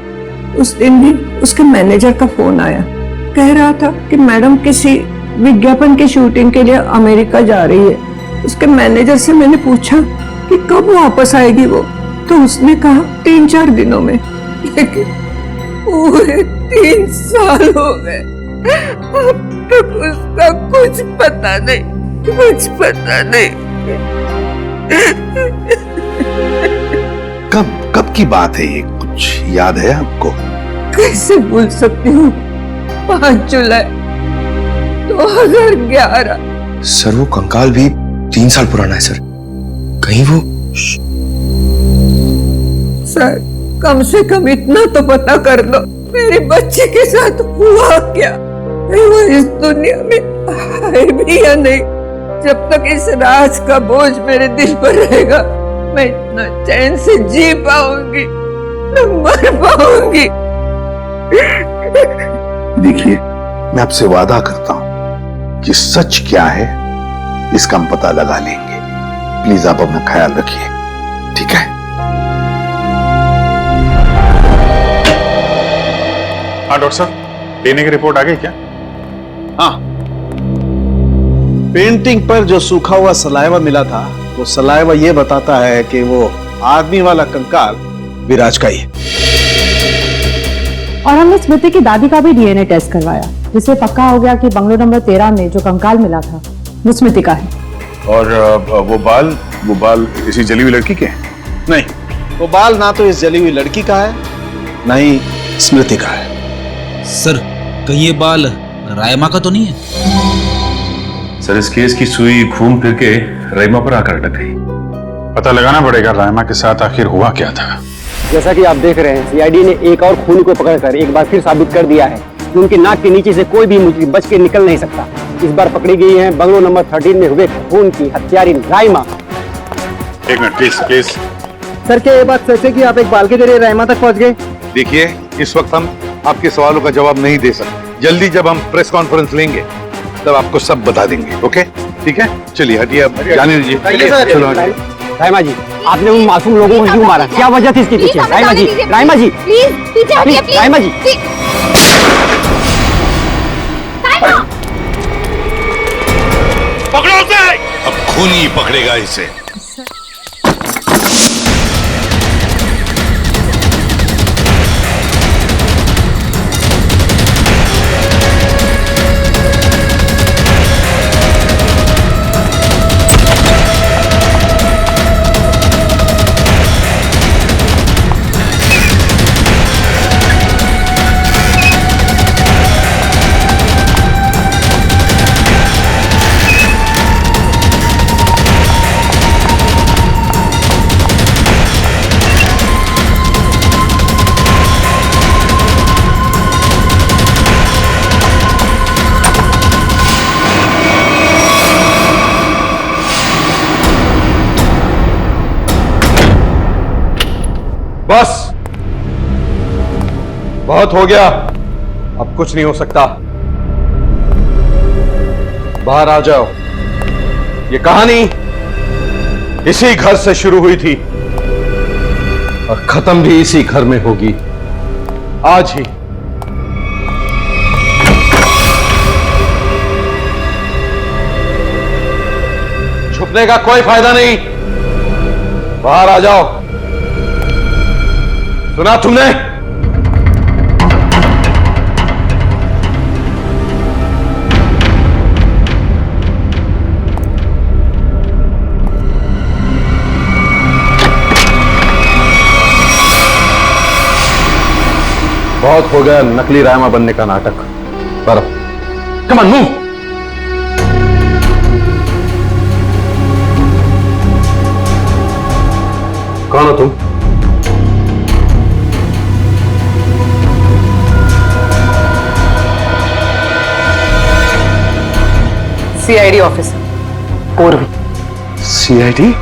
उस दिन भी उसके मैनेजर का फोन आया, कह रहा था कि मैडम किसी विज्ञापन की शूटिंग के लिए अमेरिका जा रही है। उसके मैनेजर से मैंने पूछा कि कब वापस आएगी वो, तो उसने कहा 3-4 दिनों में। लेकिन पूरे 3 साल हो गए, अब तक उसका कुछ पता नहीं, कुछ पता नहीं। कब की बात है ये, कुछ याद है आपको? कैसे भूल सकती हूँ, 5 जुलाई 2011। सर वो कंकाल भी 3 साल पुराना है सर, कहीं वो? सर कम से कम इतना तो पता कर दो, मेरी बच्ची के साथ हुआ क्या? वो इस दुनिया में है भी या नहीं? जब तक इस राज का बोझ मेरे दिल पर रहेगा, मैं इतना चैन से जी पाऊंगी, न मर पाऊंगी। देखिए, मैं आपसे वादा करता हूं कि सच क्या है इसका हम पता लगा लेंगे। प्लीज आप अपना ख्याल रखिए, ठीक है? हाँ डॉक्टर साहब, डीएनए की रिपोर्ट आ गई क्या? हाँ, पेंटिंग पर जो सूखा हुआ सलाइवा मिला था, वो सलाइवा ये बताता है कि वो आदमी वाला कंकाल विराज का ही है। और हमने स्मृति की दादी का भी डीएनए टेस्ट करवाया, जिससे पक्का हो गया कि बंगलो नंबर 13 में जो कंकाल मिला था वो स्मृति का है। और वो बाल किसी जली हुई लड़की के हैं? नहीं, वो बाल ना तो इस जली हुई लड़की का है, ना ही स्मृति का है। सर कहीं ये बाल रायमा का तो नहीं है? सर इस केस की सुई घूम फिर के राइमा पर आकर अटक गई। पता लगाना पड़ेगा रायमा के साथ आखिर हुआ क्या था। जैसा कि आप देख रहे हैं, सीआईडी ने एक और खूनी को पकड़कर एक बार फिर साबित कर दिया है कि उनके नाक के नीचे से कोई भी मुजरिम बच के निकल नहीं सकता। इस बार पकड़ी गई है बंगलो नंबर 13 में हुए खून की हत्यारी रायमा। एक मिनट प्लीज। सर, क्या ये बात सच है कि आप एक बाल के जरिए रायमा तक पहुंच गए? देखिए, इस वक्त हम आपके सवालों का जवाब नहीं दे सकते। जल्दी जब हम प्रेस कॉन्फ्रेंस लेंगे तब आपको सब बता देंगे। ओके, ठीक है, चलिए हटिए, अब जाने दीजिए। चलो हटिए। रायमा जी, आपने उन मासूम लोगों को क्यों मारा? क्या वजह थी इसके पीछे? रायमा जी, रायमा जी, प्लीज, रायमा जी। पकड़ो उसे। अब खूनी पकड़ेगा इसे। बस, बहुत हो गया, अब कुछ नहीं हो सकता। बाहर आ जाओ। ये कहानी इसी घर से शुरू हुई थी और खत्म भी इसी घर में होगी, आज ही। छुपने का कोई फायदा नहीं, बाहर आ जाओ। सुना तुमने? बहुत हो गया नकली रायमा बनने का नाटक। पर कम ऑन, मूव। कौन हो तुम? सीआईडी ऑफिसर पूर्वी। सीआईडी?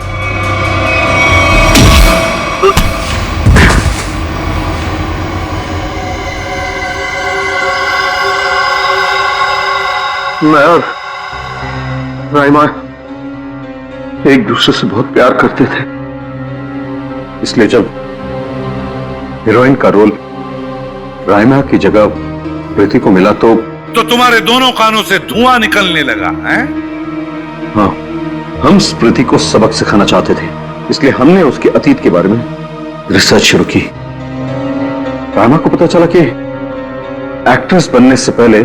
मैं और रायमा एक दूसरे से बहुत प्यार करते थे, इसलिए जब हीरोइन का रोल रायमा की जगह प्रीति को मिला तो तुम्हारे दोनों कानों से धुआं निकलने लगा है? हाँ, हम स्मृति को सबक सिखाना चाहते थे, इसलिए हमने उसके अतीत के बारे में रिसर्च शुरू की। रायमा को पता चला कि एक्ट्रेस बनने से पहले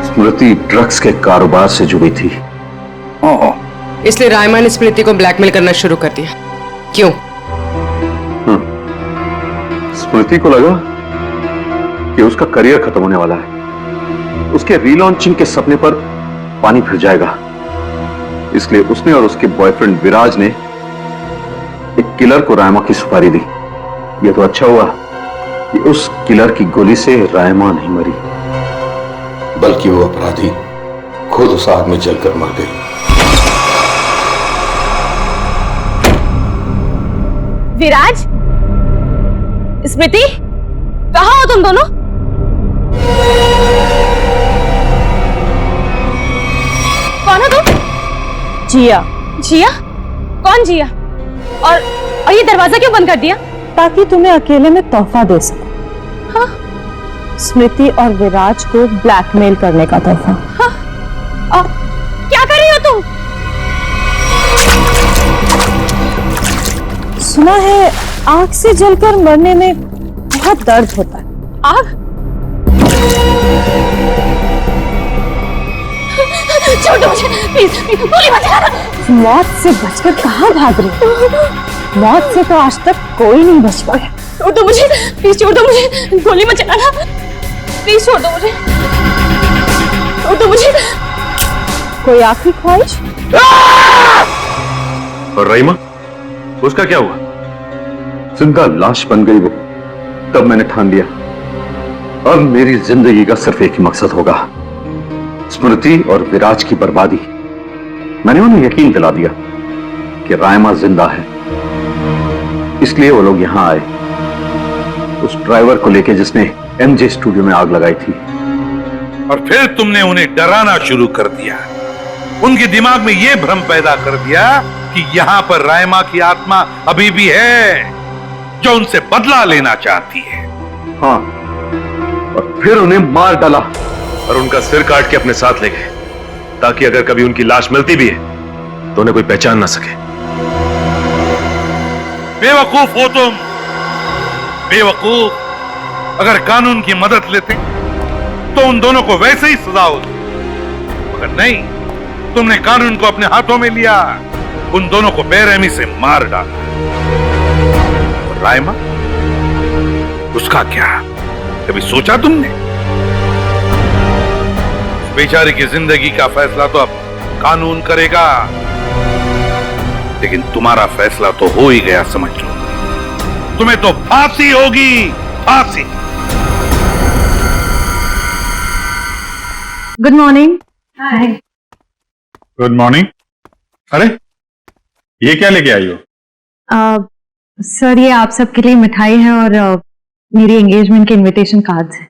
स्मृति ड्रग्स के कारोबार से जुड़ी थी। इसलिए रायमा ने स्मृति को ब्लैकमेल करना शुरू कर दिया। क्यों? स्मृति को लगा कि उसका करियर खत्म होने वाला है, उसके रीलॉन्चिंग के सपने पर पानी फिर जाएगा, इसलिए उसने और उसके बॉयफ्रेंड विराज ने एक किलर को रायमा की सुपारी दी। यह तो अच्छा हुआ कि उस किलर की गोली से रायमा नहीं मरी, बल्कि वो अपराधी खुद उस आग में जलकर मर गई। विराज, स्मृति, कहाँ हो तुम दोनों? कौन हो तुम? जिया। जिया? कौन जिया? और ये दरवाजा क्यों बंद कर दिया? ताकि तुम्हें अकेले में तोहफा दे सकूं। हाँ? स्मृति और विराज को ब्लैकमेल करने का तोहफा। हाँ? क्या कर रही हो तुम? सुना है आग से जलकर मरने में बहुत दर्द होता है। आग? छोड़ दो मुझे, प्लीज, गोली मत चलाना। मौत से बचकर कहाँ भाग रही हो? मौत से तो आज तक कोई नहीं बच पाया। छोड़ दो मुझे, प्लीज छोड़ दो मुझे, गोली मत चलाना, प्लीज छोड़ दो मुझे, छोड़ दो मुझे। कोई आखिरी ख्वाहिश? और रहीमा? उसका क्या हुआ? जिंदा लाश बन गई वो। तब मैंने ठान लिया, अब मेरी जिंदगी का सिर्फ एक ही मकसद होगा, स्मृति और विराज की बर्बादी। मैंने उन्हें यकीन दिला दिया कि रायमा जिंदा है, इसलिए वो लोग यहां आए, उस ड्राइवर को लेके जिसने एमजे स्टूडियो में आग लगाई थी। और फिर तुमने उन्हें डराना शुरू कर दिया, उनके दिमाग में यह भ्रम पैदा कर दिया कि यहां पर रायमा की आत्मा अभी भी है जो उनसे बदला लेना चाहती है। हाँ, और फिर उन्हें मार डाला और उनका सिर काट के अपने साथ ले गए, ताकि अगर कभी उनकी लाश मिलती भी है तो उन्हें कोई पहचान ना सके। बेवकूफ हो तुम, बेवकूफ। अगर कानून की मदद लेते तो उन दोनों को वैसे ही सजा होती, मगर नहीं, तुमने कानून को अपने हाथों में लिया, उन दोनों को बेरहमी से मार डाला। और रायमा, उसका क्या? कभी सोचा तुमने? बेचारी की जिंदगी का फैसला तो अब कानून करेगा, लेकिन तुम्हारा फैसला तो हो ही गया, समझ लो। तुम्हें तो फांसी होगी, फांसी। Good morning. Hi. Good morning. अरे ये क्या लेके आई हो? सर, ये आप सबके लिए मिठाई है और मेरी एंगेजमेंट के इनविटेशन कार्ड्स हैं।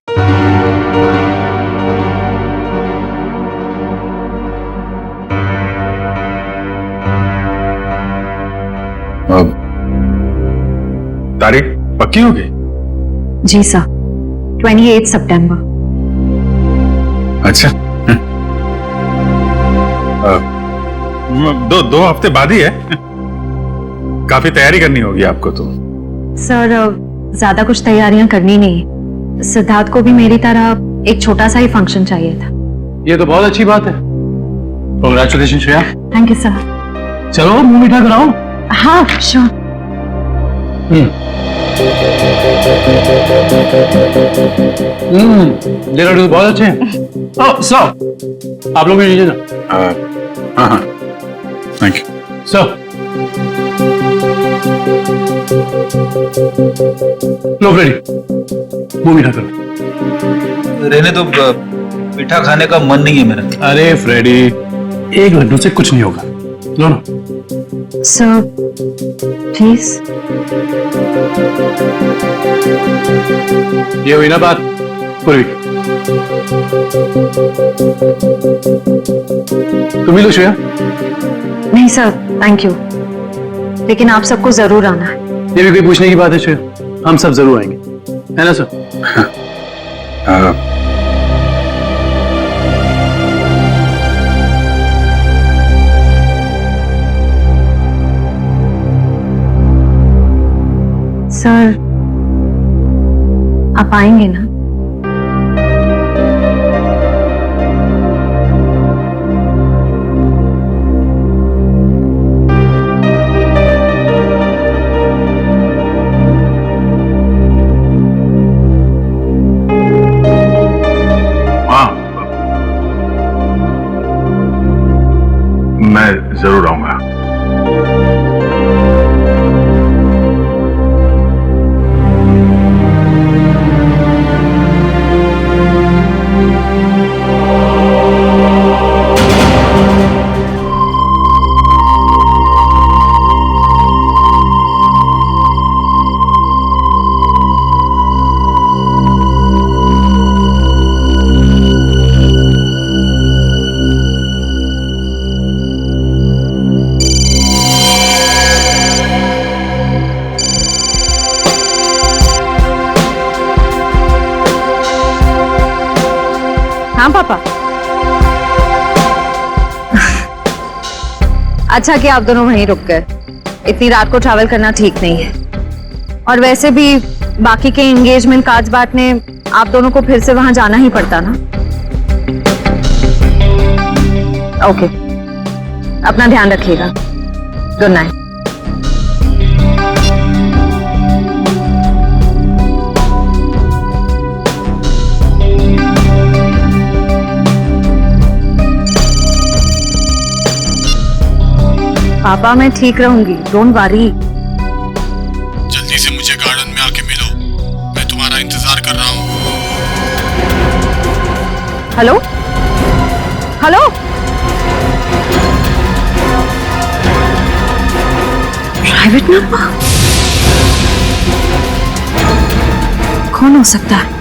तारीख पक्की हो गई? जी सर, 28 सितंबर। अच्छा। दो हफ्ते बाद ही है। काफी तैयारी करनी होगी आपको तो। सर, ज्यादा कुछ तैयारियां करनी नहीं, सिद्धार्थ को भी मेरी तरह एक छोटा सा ही फंक्शन चाहिए था। ये तो बहुत अच्छी बात है। Congratulation Shreya. Thank you sir. चलो मुंह मीठा कराओ। हाँ श्योर। लड्डू बहुत अच्छे हैं। सर, आप लोग भी लीजिए ना। हाँ, थैंक यू सर। लो फ्रेडी, मुंह मीठा करो। रहने तो मीठा खाने का मन नहीं है मेरा। अरे फ्रेडी, एक लड्डू से कुछ नहीं होगा, लो ना। Sir please. ये हुई ना बात पूरी। तुम ही लो श्रेया। नहीं सर, थैंक यू, लेकिन आप सबको जरूर आना है। ये भी कोई पूछने की बात है श्रेया? हम सब जरूर आएंगे, है ना सर? सर, आप आएंगे ना? मैं जरूर आऊंगा। हाँ पापा। अच्छा कि आप दोनों वहीं रुक गए, इतनी रात को ट्रैवल करना ठीक नहीं है। और वैसे भी बाकी के एंगेजमेंट कार्ड्स बांटने आप दोनों को फिर से वहां जाना ही पड़ता ना। ओके, अपना ध्यान रखिएगा। Good night. पापा, मैं ठीक रहूंगी, don't worry. Hello hello, private number? कौन हो सकता है?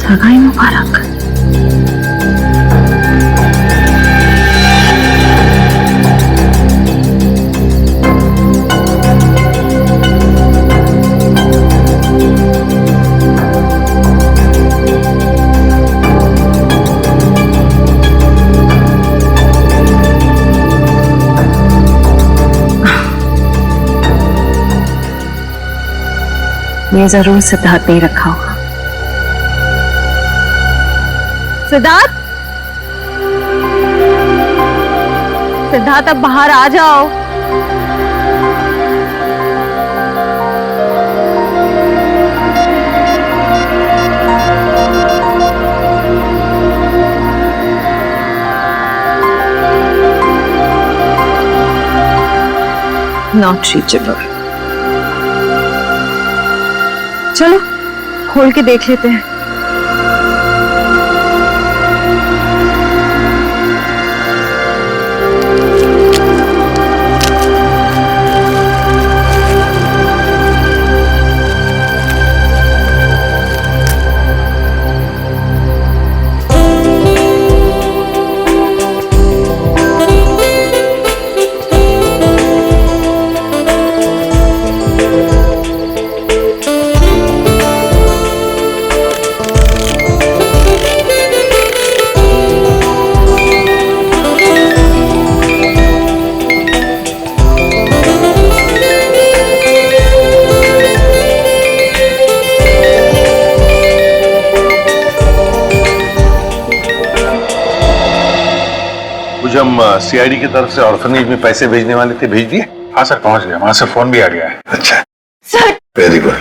सगाई मुबारक। ये जरूर सिद्धार्थ ने रखा होगा। सिद्धार्थ, सिद्धार्थ अब बाहर आ जाओ। Not reachable. चलो खोल के देख लेते हैं। हम सीआईडी की तरफ से ऑर्फनेज में पैसे भेजने वाले थे, भेज दिए? हाँ सर, पहुंच गया। वहां से फोन भी आ गया है। अच्छा sir, very good.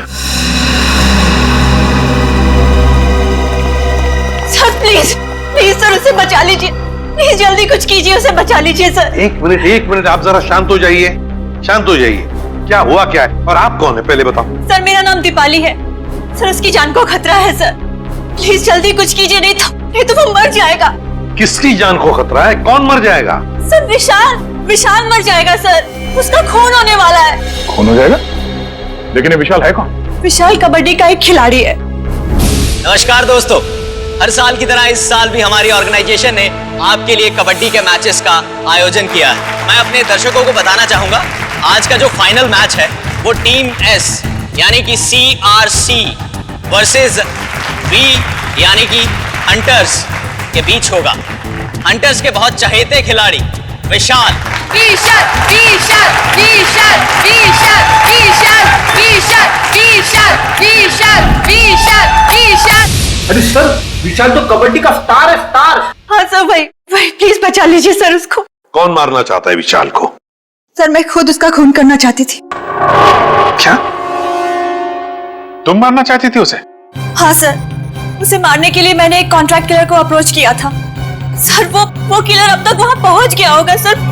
Sir please please sir उसे बचा लीजिए, प्लीज जल्दी कुछ कीजिए, उसे बचा लीजिए सर। एक मिनट, आप जरा शांत हो जाइए, शांत हो जाइए। क्या हुआ क्या है और आप कौन है पहले बताओ। सर मेरा नाम दीपाली है सर, उसकी जान को खतरा है सर, प्लीज जल्दी कुछ कीजिए, नहीं तो वो मर जाएगा। किसकी जान को खतरा है? कौन मर जाएगा? सर विशाल मर जाएगा सर, उसका खून होने वाला है। खून हो जाएगा? लेकिन ये विशाल है कौन? विशाल कबड्डी का एक खिलाड़ी है। नमस्कार दोस्तों, हर साल की तरह इस साल भी हमारी ऑर्गेनाइजेशन ने आपके लिए कबड्डी के मैचेस का आयोजन किया है। मैं अपने दर्शकों को बताना चाहूंगा, आज का जो फाइनल मैच है वो टीम एस यानी कि CRC वर्सेस V यानी कि हंटर्स के बीच होगा। हंटर्स के बहुत चहेते खिलाड़ी विशाल अरे सर, विशाल तो कबड्डी का स्टार है, स्टार। हाँ सर, वही प्लीज बचा लीजिए सर उसको। कौन मारना चाहता है विशाल को? सर मैं खुद उसका खून करना चाहती थी। क्या तुम मारना चाहती थी उसे? हाँ सर, उसे मारने के लिए मैंने एक कॉन्ट्रैक्ट किलर को अप्रोच किया था सर। वो किलर अब तक वहां पहुंच गया होगा सर।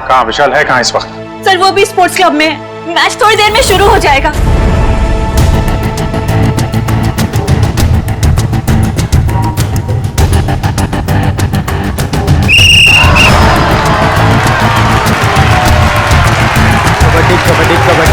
कहाँ विशाल है? कहाँ इस वक्त? सर वो भी स्पोर्ट्स क्लब में है, मैच थोड़ी देर में शुरू हो जाएगा।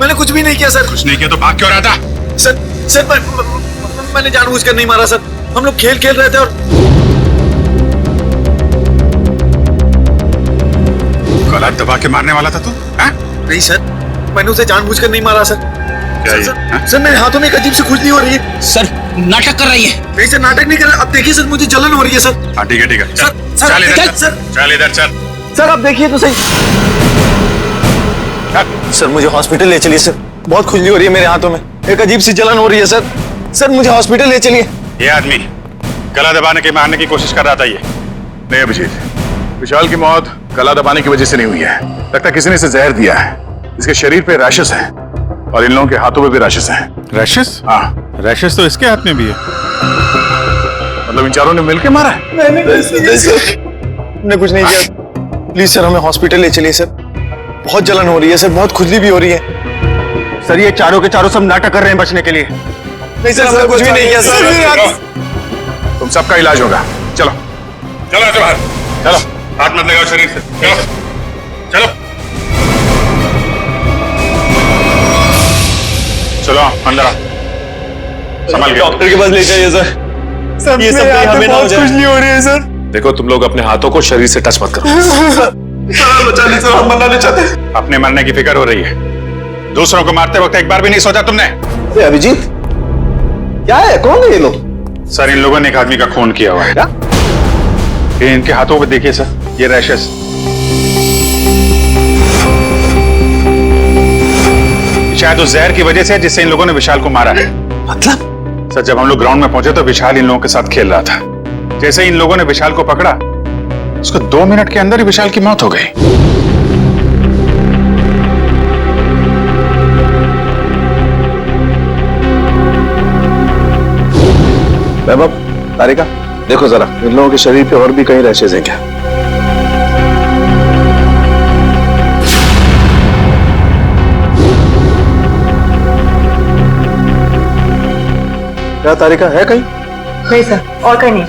मैंने कुछ भी नहीं किया सर। कुछ नहीं किया तो भाग क्यों रहा था? सर मैंने जानबूझकर नहीं मारा सर। हम लोग खेल खेल रहे थे और गला दबा के मारने वाला था तू? नहीं सर, मैंने उसे जानबूझकर नहीं मारा सर। सर मेरे हाथों में एक अजीब सी खुजली हो रही है। सर नाटक कर रही है। नहीं सर, नाटक नहीं कर रहा। अब देखिए सर, मुझे जलन हो रही है सर। हाँ ठीक है ठीक है, चल इधर चल इधर चल। सर आप देखिए तो सही। सर मुझे हॉस्पिटल ले चलिए सर, बहुत खुजली हो रही है मेरे हाथों में, एक अजीब सी जलन हो रही है सर। सर मुझे हॉस्पिटल ले चलिए। ये आदमी गला दबाने के मारने की कोशिश कर रहा था। ये नहीं अभिजीत, विशाल की मौत गला दबाने की वजह से नहीं हुई है। लगता है किसी ने इसे जहर दिया है। इसके शरीर पे रैशेस हैं और इन लोगों के हाथों पे भी रैशेस हैं। रैशेस? हाँ, रैशेस तो इसके हाथ में भी है। मतलब इन चारों ने मिलकर मारा है? मैंने कुछ नहीं किया। प्लीज सर हमें हॉस्पिटल ले चलिए सर, बहुत जलन हो रही है सर, बहुत खुजली भी हो रही है। सर ये चारों के चारों सब नाटक कर रहे हैं बचने के लिए। नहीं सर, हमने कुछ भी नहीं किया सर। तुम सबका इलाज होगा। चलो चलो बाहर चलो, हाथ मत लगाओ शरीर से। चलो चलो चलो अंदर आओ, संभाल के डॉक्टर के पास ले जाइए सर। ये सब हमें ना हो जाए। खुजली हो रही है सर। देखो तुम लोग अपने हाथों को शरीर से टच मत करो। बचा ली सर, हम मरना नहीं चाहते। अपने मरने की फिक्र हो रही है, दूसरों को मारते वक्त एक बार भी नहीं सोचा तुमने? अभिजीत क्या है, कौन है ये लोग? सर इन लोगों ने एक आदमी का खून किया हुआ है। ये इनके हाथों पे देखिए सर, ये रैशेस। शायद उस जहर की वजह से जिससे इन लोगों ने विशाल को मारा है। मतलब? सर जब हम लोग ग्राउंड में पहुंचे तो विशाल इन लोगों के साथ खेल रहा था। जैसे ही इन लोगों ने विशाल को पकड़ा, उसको 2 मिनट के अंदर ही विशाल की मौत हो गई। वैभव, तारिका देखो जरा, इन लोगों के शरीर पे और भी कहीं रैशेज हैं क्या? क्या तारिका है कहीं? नहीं सर, और कहीं नहीं।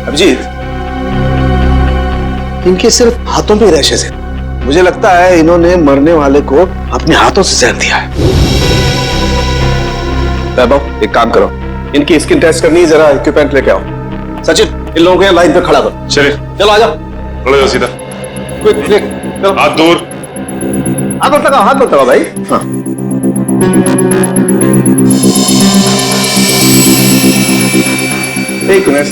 अभिजीत, इनके सिर्फ हाथों पे रैशेज हैं। मुझे लगता है इन्होंने मरने वाले को अपने हाथों से जहर दिया है। वैभव एक काम करो, इनकी स्किन टेस्ट करनी है, जरा इक्विपमेंट लेके आओ। सचिन इन लोगों को यहाँ लाइन पे खड़ा करो। चलिए चलो आ जाओ। खड़े हो सीधा, क्विक क्विक, चलो हाथ दूर। हाथ मत लगाओ, हाथ मत लगाओ भाई। हाँ एक मिनट।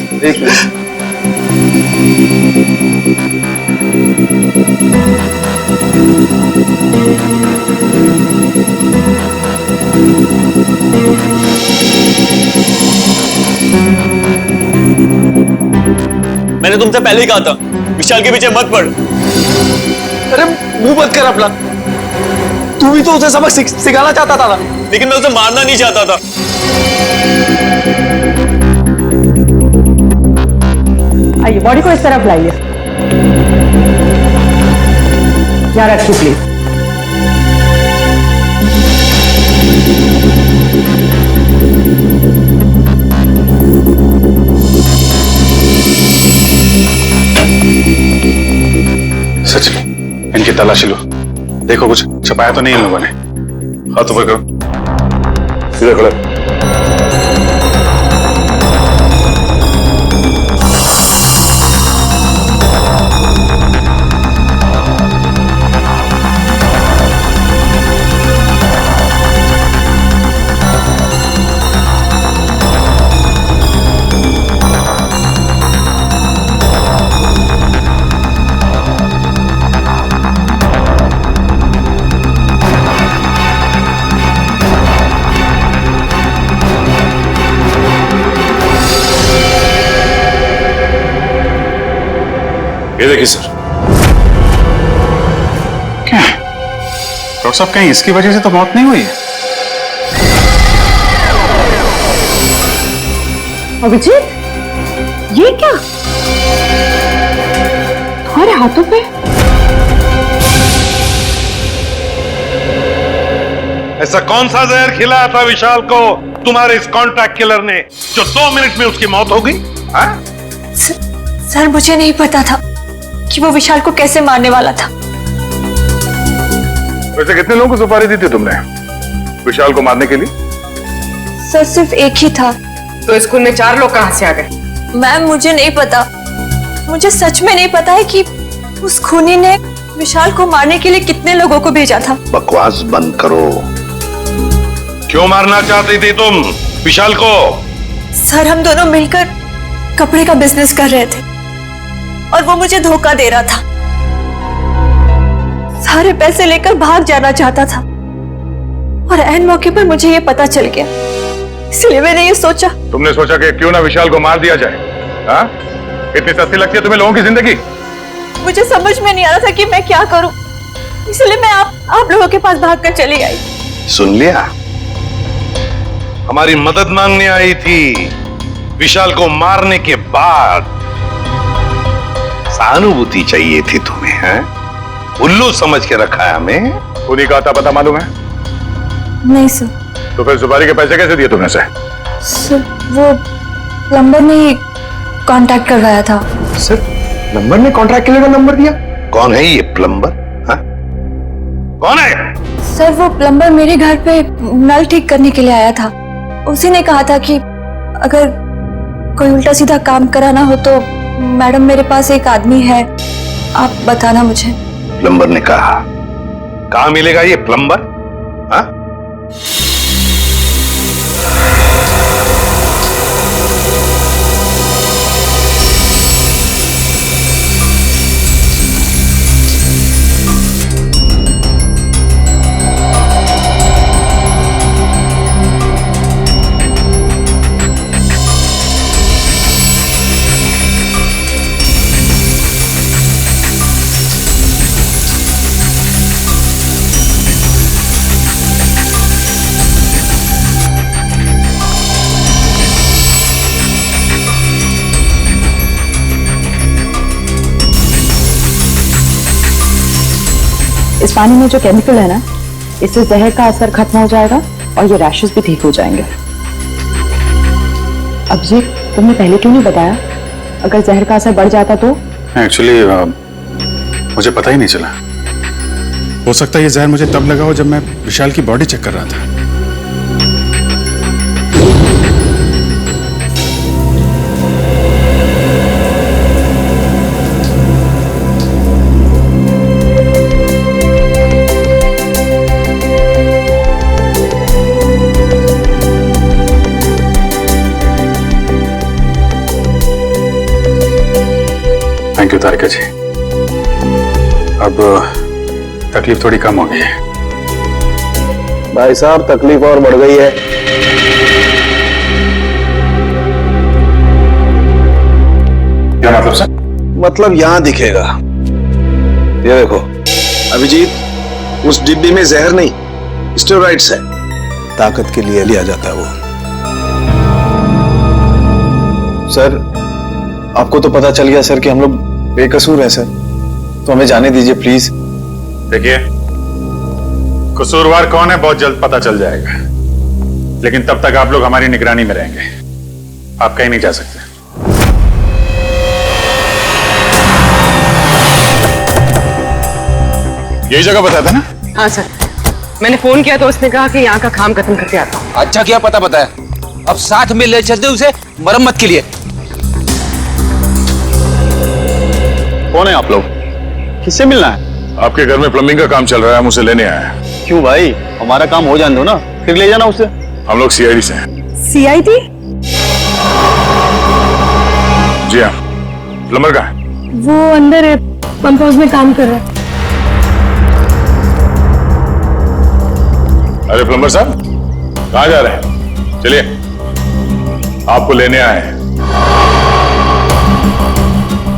मैंने तुमसे पहले ही कहा था विशाल के पीछे मत पड़। अरे मुंह बंद कर अपना, तू भी तो उसे सबक सिखाना चाहता था ना। लेकिन मैं उसे मारना नहीं चाहता था। आइए, बॉडी को इस तरफ लाइए। यहाँ रखिए प्लीज। सचिन इनकी तलाशी लो, देखो कुछ छपाया तो नहीं इन लोगों ने। हाथ ऊपर करो, सीधे खड़े। ये देखिए सर। क्या डॉक्टर साहब, कहीं इसकी वजह से तो मौत नहीं हुई है? अभिजीत, ये क्या तुम्हारे हाथों पे? ऐसा कौन सा जहर खिलाया था विशाल को तुम्हारे इस कॉन्ट्रैक्ट किलर ने, जो 2 मिनट में उसकी मौत हो गई? सर मुझे नहीं पता था कि वो विशाल को कैसे मारने वाला था। वैसे कितने लोगों को सुपारी दी थी तुमने? विशाल को मारने के लिए? सर सिर्फ एक ही था। तो स्कूल में 4 लोग कहां से आ गए? मैम मुझे नहीं पता, मुझे सच में नहीं पता है कि उस खूनी ने विशाल को मारने के लिए कितने लोगों को भेजा था। बकवास बंद करो। क्यों मारना चाहती थी तुम विशाल को? सर हम दोनों मिलकर कपड़े का बिजनेस कर रहे थे और वो मुझे धोखा दे रहा था। सारे पैसे लेकर भाग जाना चाहता था और ऐन मौके पर मुझे ये पता चल गया, इसलिए मैंने ये सोचा। तुमने सोचा कि क्यों ना विशाल को मार दिया जाए? हाँ? इतनी सस्ती लगती है तुम्हें लोगों की जिंदगी? मुझे समझ में नहीं आ रहा था कि मैं क्या करूं, इसलिए मैं आप लोगों के पास भागकर चली आई। सुन लिया? हमारी मदद मांगने आई थी विशाल को मारने के बाद। सहानुभूति चाहिए थी तुम्हें, हैं? उल्लू समझ के रखा है हमें। उन्हीं का आता पता मालूम है? नहीं सर। तो फिर सुपारी के पैसे कैसे दिए तुमने? सर वो प्लम्बर ने ही कांटेक्ट करवाया था। सर प्लम्बर ने कॉन्ट्रैक्ट के लिए का नंबर दिया? कौन है ये प्लम्बर? कौन है? सर वो प्लम्बर मेरे घर पे नल ठीक करने के लिए आया था। उसी ने कहा था कि अगर कोई उल्टा सीधा काम कराना हो तो मैडम मेरे पास एक आदमी है, आप बताना मुझे। प्लम्बर ने कहा? कहाँ मिलेगा ये प्लम्बर? हाँ? इस पानी में जो केमिकल है ना, इससे जहर का असर खत्म हो जाएगा और ये रैशेस भी ठीक हो जाएंगे। अभिजीत, तुमने पहले क्यों नहीं बताया? अगर जहर का असर बढ़ जाता तो? एक्चुअली मुझे पता ही नहीं चला। हो सकता है ये जहर मुझे तब लगा हो जब मैं विशाल की बॉडी चेक कर रहा था। थैंक यू तारिका जी। अब तकलीफ थोड़ी कम हो गई है। भाई साहब तकलीफ और बढ़ गई है। क्या मतलब सर? मतलब यहां दिखेगा। ये देखो अभिजीत, उस डिब्बी में जहर नहीं स्टेरॉइड्स है। ताकत के लिए लिया जाता है वो। सर आपको तो पता चल गया सर कि हम लोग बेकसूर हैं सर, तो हमें जाने दीजिए प्लीज। देखिए, कसूरवार कौन है बहुत जल्द पता चल जाएगा, लेकिन तब तक आप लोग हमारी निगरानी में रहेंगे। आप कहीं नहीं जा सकते। यही जगह बताया था ना? हाँ सर, मैंने फोन किया तो उसने कहा कि यहाँ का काम खत्म करके आता हूँ। अच्छा किया पता बताया, अब साथ में ले चलते उसे मरम्मत के लिए। कौन है आप लोग? किससे मिलना है? आपके घर में प्लम्बिंग का काम चल रहा है, हम उसे लेने आए हैं। क्यों भाई, हमारा काम हो जाने दो ना, फिर ले जाना उसे। हम लोग सीआईडी से हैं। सीआईडी? जी हाँ। प्लम्बर कहाँ है? वो अंदर है, पंप हाउस में काम कर रहा है। अरे प्लम्बर साहब, कहाँ जा रहे हैं? चलिए, आपको लेने आए हैं।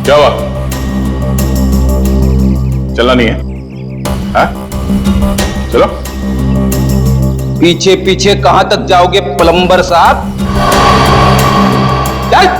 क्या हुआ? चलना नहीं है? हाँ? चलो। पीछे पीछे कहां तक जाओगे प्लम्बर साहब? चल।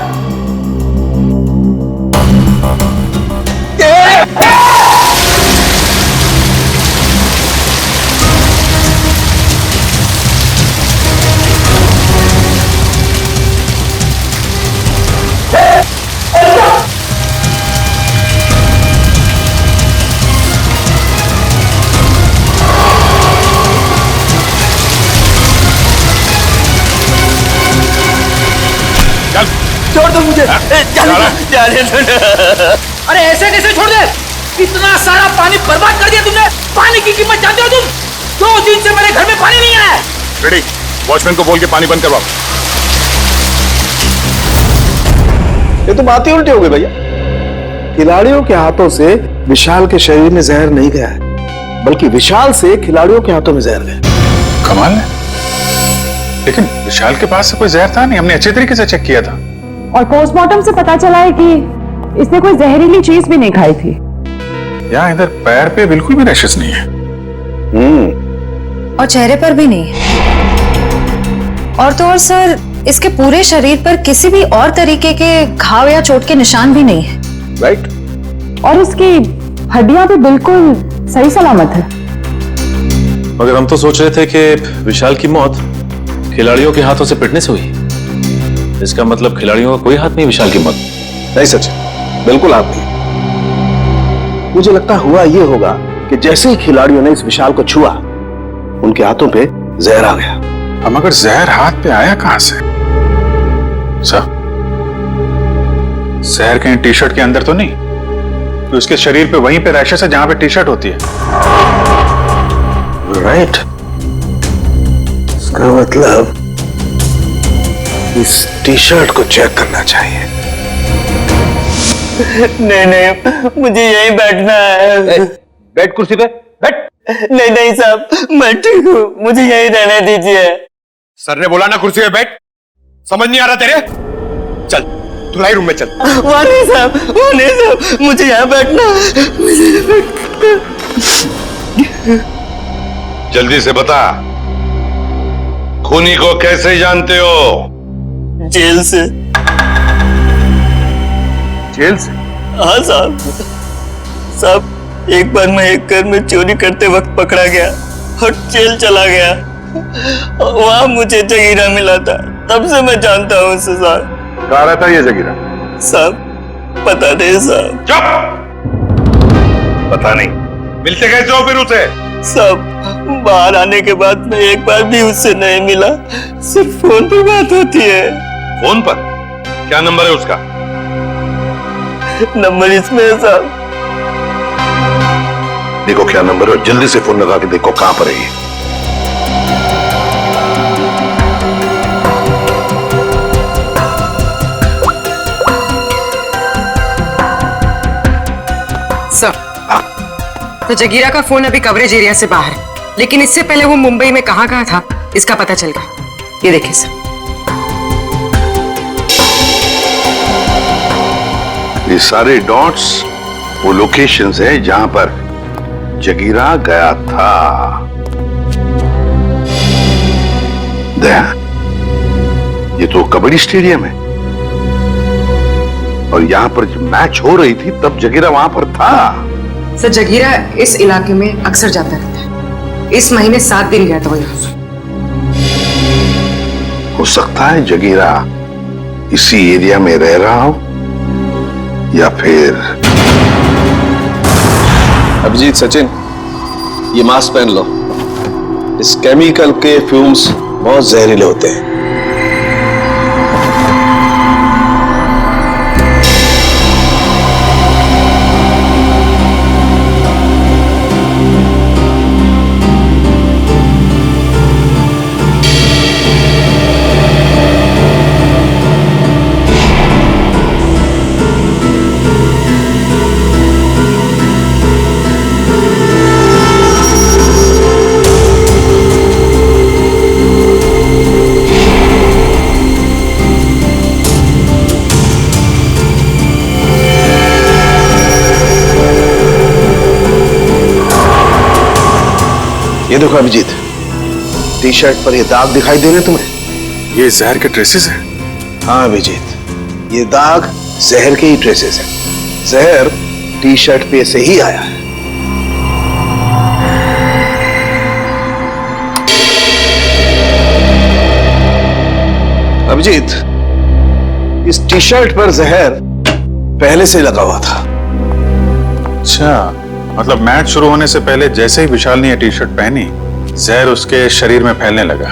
मुझे जाने दो ना। अरे ऐसे कैसे छोड़ दे? इतना सारा पानी बर्बाद कर दिया तुमने। पानी की कीमत जानते हो तुम? 2 दिन से मेरे घर में पानी नहीं आया। रेडी, वॉचमैन को बोल के पानी बंद करवाओ। ये तो बात ही उल्टी हो गई भैया। खिलाड़ियों के हाथों से विशाल के शरीर में जहर नहीं गया है, बल्कि विशाल से खिलाड़ियों के हाथों में जहर गया। कमाल है, लेकिन विशाल के पास से कोई जहर था नहीं, हमने अच्छे तरीके से चेक किया था। और पोस्टमार्टम से पता चला है कि इसने कोई जहरीली चीज भी नहीं खाई थी। यहाँ इधर पैर पे बिल्कुल भी रैशेस नहीं है। और चेहरे पर भी नहीं है। और तो और सर, इसके पूरे शरीर पर किसी भी और तरीके के घाव या चोट के निशान भी नहीं है। राइट। और इसकी हड्डियां भी बिल्कुल सही सलामत है। मगर हम तो सोच रहे थे कि विशाल की मौत खिलाड़ियों के हाथों से पिटने से हुई। इसका मतलब खिलाड़ियों का कोई हाथ नहीं विशाल की मौत। नहीं सचिन, बिल्कुल हाथ नहीं। मुझे लगता हुआ ये होगा कि जैसे ही खिलाड़ियों ने इस विशाल को छुआ, उनके हाथों पे जहर आ गया। अब मगर जहर हाथ पे आया कहां से? सर, जहर कहीं टी शर्ट के अंदर तो नहीं? तो उसके शरीर पे वहीं पे रैशेस है जहां पे टी शर्ट होती है। राइट। इसका मतलब इस टी शर्ट को चेक करना चाहिए। नहीं नहीं, मुझे यहीं बैठना है। बैठ कुर्सी पे, बैठ। नहीं नहीं साहब, मैं ठीक हूँ, मुझे यहीं रहने दीजिए। सर ने बोला ना कुर्सी पे बैठ। समझ नहीं आ रहा तेरे? चल धुलाई रूम में चल। वो नहीं साहब, मुझे यहाँ बैठना है। जल्दी से बता, खूनी को कैसे जानते हो? जेल से। जेल से? हाँ साहब। साहब, एक बार मैं एक घर में चोरी करते वक्त पकड़ा गया और जेल चला गया। वहां मुझे जगीरा मिला था, तब से मैं जानता हूँ उसे साहब। कहाँ रहता है ये जगीरा? साहब पता नहीं साहब। चुप! पता नहीं, मिलते कैसे हो फिर उसे? साहब, बाहर आने के बाद मैं एक बार भी उससे नहीं मिला, सिर्फ फोन पर बात होती है। फोन पर? क्या नंबर है उसका? नंबर इसमें है साहब। देखो क्या नंबर है, जल्दी से फोन लगा के देखो कहां पर है ये। सर, तो जगीरा का फोन अभी कवरेज एरिया से बाहर है, लेकिन इससे पहले वो मुंबई में कहाँ था इसका पता चल गया। ये देखिए सर, ये सारे डॉट्स वो लोकेशंस हैं जहां पर जगीरा गया था। दया, ये तो कबड्डी स्टेडियम है और यहां पर जब मैच हो रही थी तब जगीरा वहां पर था। सर, जगीरा इस इलाके में अक्सर जाता रहता है। इस महीने 7 दिन गया था वो यहाँ से। हो सकता है जगीरा इसी एरिया में रह रहा हो, या फिर अभिजीत, सचिन, ये मास्क पहन लो। इस केमिकल के फ्यूम्स बहुत जहरीले होते हैं। ये देखो अभिजीत, टी शर्ट पर ये दाग दिखाई दे रहे तुम्हें? ये जहर के ट्रेसेस हैं। हाँ अभिजीत, ये दाग जहर के ही ट्रेसेस हैं। जहर टी शर्ट पे से ही आया है। अभिजीत, इस टी शर्ट पर जहर पहले से लगा हुआ था। अच्छा, मतलब मैच शुरू होने से पहले जैसे ही विशाल ने ये टी शर्ट पहनी, जहर उसके शरीर में फैलने लगा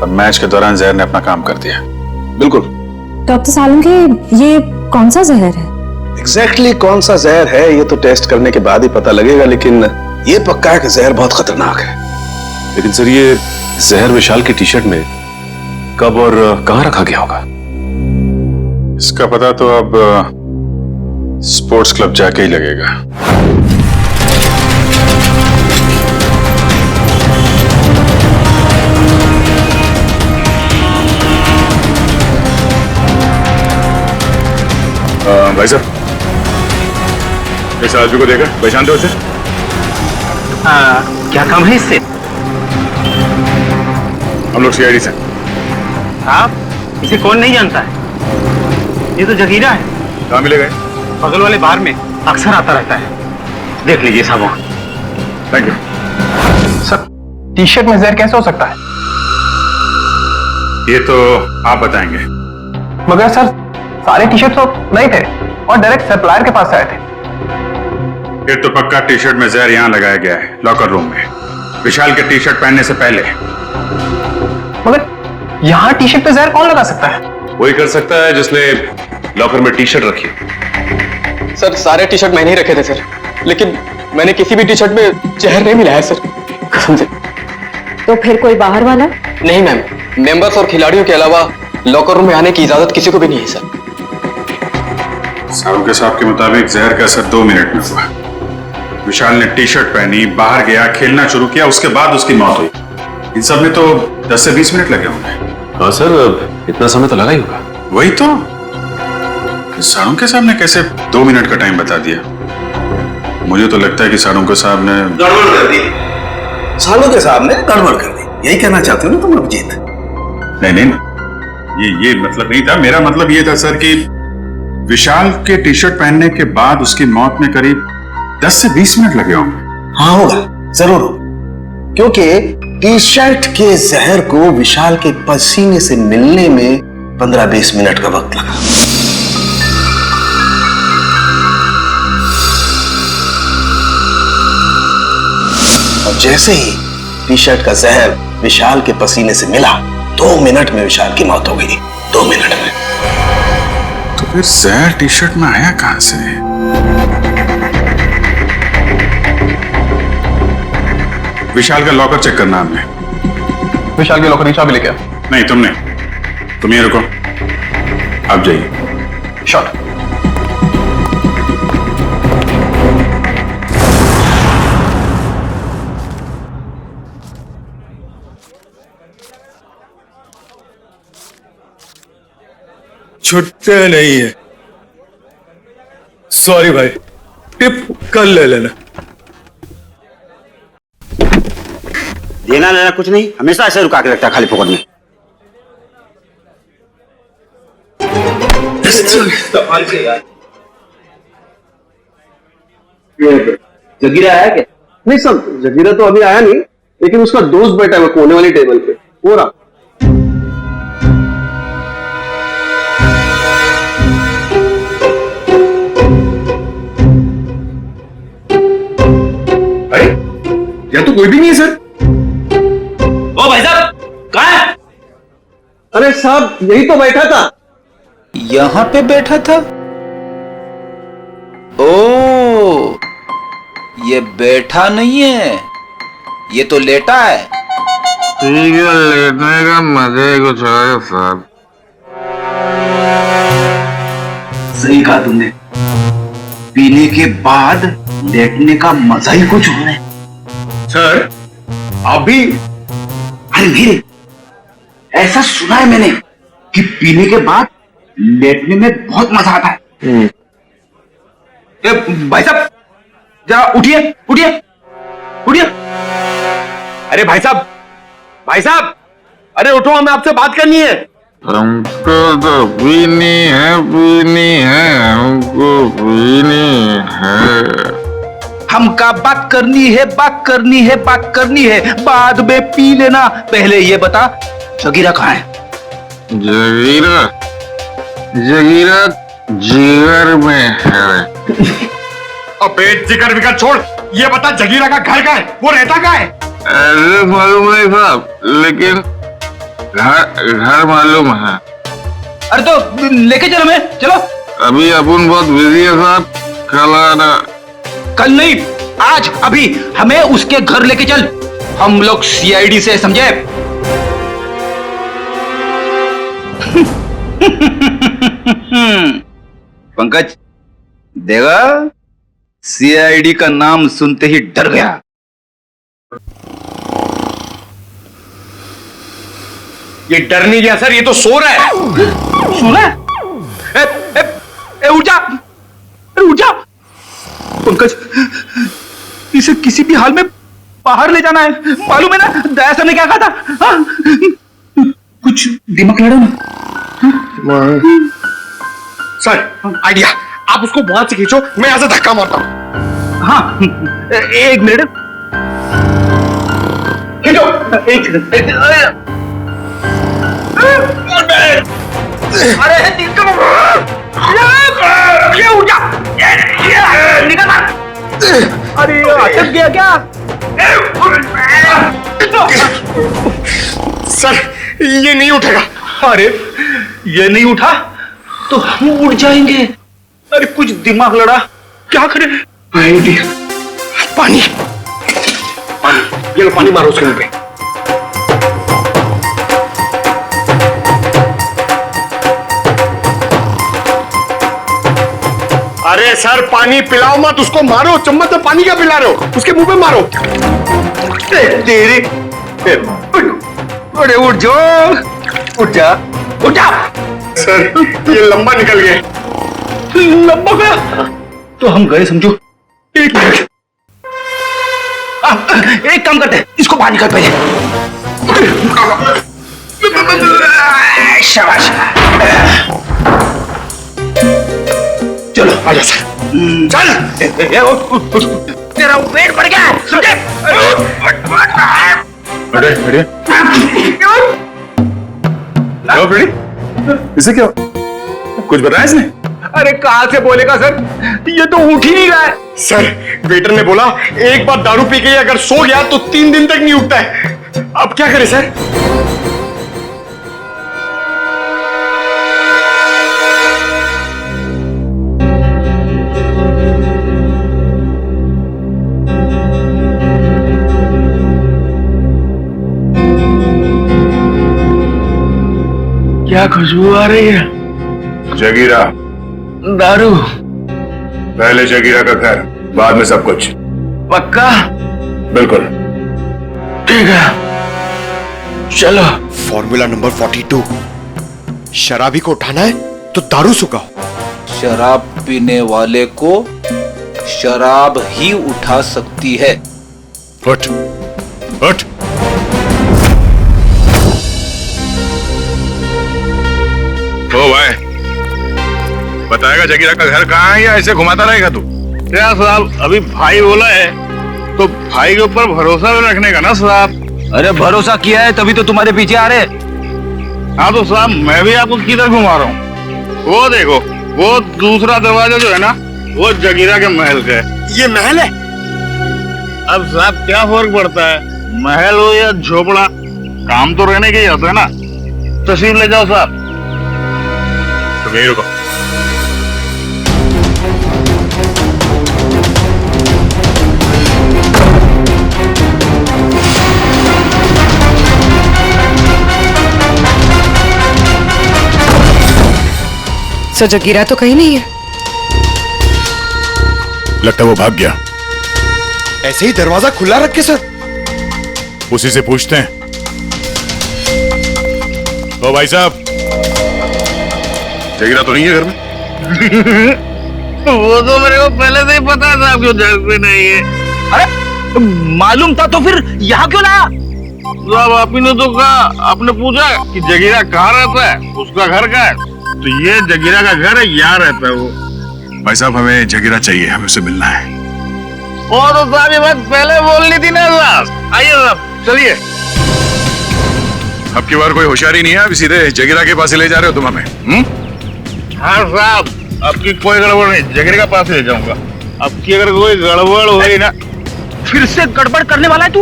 और मैच के दौरान जहर ने अपना काम कर दिया। बिल्कुल, डॉक्टर सालुंखे, ये कौन सा जहर है? एग्जैक्टली कौन सा जहर है ये तो टेस्ट करने के बाद ही पता लगेगा, लेकिन ये पक्का है कि जहर बहुत खतरनाक है। लेकिन सर ये जहर विशाल की टी शर्ट में कब और कहां रखा गया होगा? इसका पता तो अब स्पोर्ट्स क्लब जाके ही लगेगा। भाई साहब, इस आदमी को देखा, पहचानते हो उसे? क्या काम है इससे? हम लोग सीआईडी से। आप इसे कौन नहीं जानता है? ये तो जगीरा है। कहाँ मिले गए? बगल वाले बार में अक्सर आता रहता है। देख लीजिए साहब। Thank you. Sir, T shirt में जहर कैसे हो सकता है? ये तो आप बताएंगे। मगर सर, सारे टी शर्ट तो नहीं थे और डायरेक्ट सप्लायर के पास आए थे। फिर तो पक्का टी शर्ट में जहर यहाँ लगाया गया है, लॉकर रूम में, विशाल के टी शर्ट पहनने से पहले। मगर यहाँ टी शर्ट पे जहर कौन लगा सकता है? वही कर सकता है जिसने लॉकर में टी शर्ट रखी। सर सारे टी शर्ट मैंने ही रखे थे सर, लेकिन मैंने किसी भी टी शर्ट में जहर नहीं मिलाया सर, कसम से। तो फिर कोई बाहर वाला? नहीं मैम, मेंबर्स और खिलाड़ियों के अलावा लॉकर रूम में आने की इजाजत किसी को भी नहीं है सर। साहब के साहब के मुताबिक जहर का असर 2 मिनट में हुआ। विशाल ने टी शर्ट पहनी, बाहर गया, खेलना शुरू किया, उसके बाद उसकी मौत हुई। इन सब में तो 10 से 20 मिनट लगे होंगे। हाँ सर, इतना समय तो लगा ही होगा। वही तो, सालुंखे साहब ने कैसे 2 मिनट का टाइम बता दिया? मुझे तो लगता है कि सालुंखे साहब ने गड़बड़ कर दी। सालुंखे साहब ने गड़बड़ कर दी, यही कहना चाहते हो ना तुम अभिजीत? नहीं, ये मतलब नहीं था। मेरा मतलब ये था सर कि विशाल के टी शर्ट पहनने के बाद उसकी मौत में करीब 10 से 20 मिनट लगे होंगे। हाँ होगा, जरूर होगा, क्योंकि टी शर्ट के जहर को विशाल के पसीने से मिलने में 15-20 मिनट का वक्त लगा। और जैसे ही टी शर्ट का जहर विशाल के पसीने से मिला, 2 मिनट में विशाल की मौत हो गई। 2 मिनट में। तो फिर जहर टी शर्ट में आया कहां से? विशाल का लॉकर चेक करना हमने। विशाल के लॉकर की चाबी लेके आ। नहीं, तुम ये रुको, आप जाइए। शॉट। छुट्टे नहीं है। सॉरी भाई, टिप कल ले लेना। देना लेना कुछ नहीं, हमेशा ऐसे रुका के रखता है खाली पकड़ में। जगीरा आया क्या? नहीं सर, जगीरा तो अभी आया नहीं, लेकिन उसका दोस्त बैठा है कोने वाली टेबल पे, हो रहा। या तो कोई भी नहीं है सर। ओ भाई साहब, कहाँ है? अरे साहब, यही तो बैठा था। यहां पे बैठा था? ओ, ये बैठा नहीं है, ये तो लेटा है। ठीक है, लेटने का मजा ही कुछ है साहब। सही कहा तुमने, पीने के बाद लेटने का मजा ही कुछ और है। सर अभी अरे मेरे, ऐसा सुना है मैंने कि पीने के बाद लेटने में बहुत मजा आता है। भाई साहब जरा उठिए उठिए उठिए। अरे भाई साहब, अरे उठो, हमें आपसे बात करनी है। हमको तो पीनी है, हमको पीनी है। हमका बात करनी है, बाद में पी लेना। पहले ये बता, जगीरा कहाँ है? जगीरा जिगर में है। अबे जिगर विगर छोड़, ये बता जगीरा का घर कहाँ है, वो रहता कहाँ है? एड्रेस मालूम नहीं साहब, लेकिन घर मालूम है। अरे तो लेके चलो हमें, चलो। अभी अपन बहुत बिजी है साहब, कल आना। कल नहीं, आज, अभी हमें उसके घर लेके चल। हम लोग सीआईडी से, समझे? पंकज देगा, सीआईडी का नाम सुनते ही डर गया। ये डर नहीं गया सर, ये तो सो रहा है। सो रहा है? उठ जा, अरे उठ जा। पंकज, इसे किसी भी हाल में बाहर ले जाना है, मालूम है ना दया सर ने क्या कहा था? हाँ? कुछ दिमाग लड़ो ना। सर आइडिया, आप उसको वहां से खींचो, मैं यहां से धक्का मारता हूं। हाँ, एक मिनट, खींचो। अरे ये उठ जा, निकल। अरे अटक गया क्या? सर ये नहीं उठेगा। अरे ये नहीं उठा तो हम उड़ जाएंगे। अरे कुछ दिमाग लड़ा, क्या करें? पानी पानी, ये लो पानी मारो उसके मुंह पे। अरे सर पानी पिलाओ मत उसको, मारो। चम्मच में पानी क्या पिला रहे हो, उसके मुंह पे मारो। तेरी अरे उठ जाओ, उठ जा, उठ जा। सर ये लंबा निकल गया। लंबा गया तो हम गए समझो। एक मिनट, एक काम करते हैं, इसको बाहर निकाल पहले। शाबाश, चलो आजा सर, चल। तेरा वेट बढ़ गया, समझे? इसे क्या कुछ बताया इसने? अरे कहां से बोलेगा सर, ये तो उठ ही नहीं रहा है। सर वेटर ने बोला एक बार दारू पी के अगर सो गया तो 3 दिन तक नहीं उठता है। अब क्या करें सर? क्या खुशबू आ रही है? जगीरा, दारू। पहले जगीरा का घर, बाद में सब कुछ। पक्का? बिल्कुल। ठीक है, चलो। फॉर्मूला नंबर 42, शराबी को उठाना है तो दारू सुखाओ। शराब पीने वाले को शराब ही उठा सकती है। उठ, उठ। ओ भाई, बताएगा जगीरा का घर कहाँ है या ऐसे घुमाता रहेगा तू? क्या साहब, अभी भाई बोला है तो भाई के ऊपर भरोसा रखने का ना साहब। अरे भरोसा किया है तभी तो तुम्हारे पीछे आ रहे। हाँ तो साहब मैं भी आपको किधर घुमा रहा हूँ? वो देखो, वो दूसरा दरवाजा जो है ना, वो जगीरा के महल का है। ये महल है? अब साहब क्या फर्क पड़ता है, महल हो या झोपड़ा, काम तो रहने के ही होता है ना। तस्वीर ले जाओ साहब। तुम यहीं रुको। सर जगीरा तो कहीं नहीं है। लगता है वो भाग गया। ऐसे ही दरवाजा खुला रख के सर? उसी से पूछते हैं। ओ भाई साहब, जगीरा तो नहीं है घर में? वो तो मेरे को पहले से ही पता था आपको घर पे नहीं है। अरे मालूम था तो फिर यहाँ क्यों लाया? साहब आप ही ने तो कहा, आपने पूछा कि जगीरा कहाँ रहता है, उसका घर कहाँ है, तो ये जगीरा का घर है, यहाँ रहता है वो। भाई साहब हमें जगीरा चाहिए, हमें उससे मिलना है। और तो साहब ये बात पहले बोलनी थी ना साहब। आइए साहब चलिए। अब की बार कोई होशियारी नहीं है, अभी सीधे जगीरा के पास ही ले जा रहे हो तुम हमें? हाँ साहब, आपकी कोई गड़बड़ नहीं, जगीरा के पास ले जाऊंगा। आपकी अगर कोई गड़बड़ हुई ना। फिर से गड़बड़ करने वाला है तू?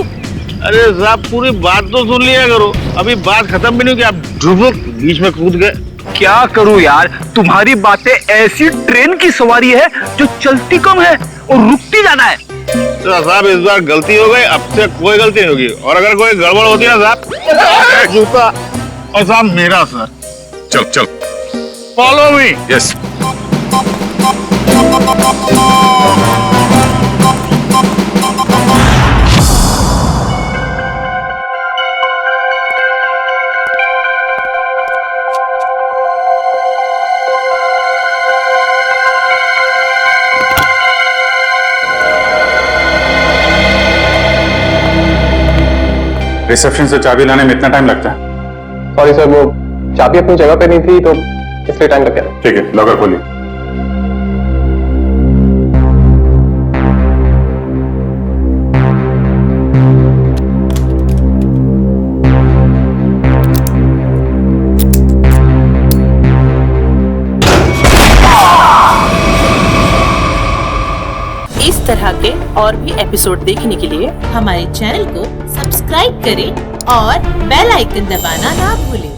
अरे साहब पूरी बात तो सुन लिया करो, अभी बात खत्म भी नहीं कि आप ढुबुक बीच में कूद गए। क्या करूं यार, तुम्हारी बातें ऐसी ट्रेन की सवारी है जो चलती कम है और रुकती ज्यादा है। तो साहब इस बार गलती हो गई, अब से कोई गलती नहीं होगी, और अगर कोई गड़बड़ होती है ना साहब जूता और साहब मेरा सर। चल चल फॉलो मी। यस। रिसेप्शन से चाबी लाने में इतना टाइम लगता है? सॉरी सर, वो चाबी अपनी जगह पे नहीं थी तो इसलिए टाइम लग गया। ठीक है, लॉकर खोलिए। इस तरह के और भी एपिसोड देखने के लिए हमारे चैनल को सब्सक्राइब करें और बेल आइकन दबाना ना भूलें।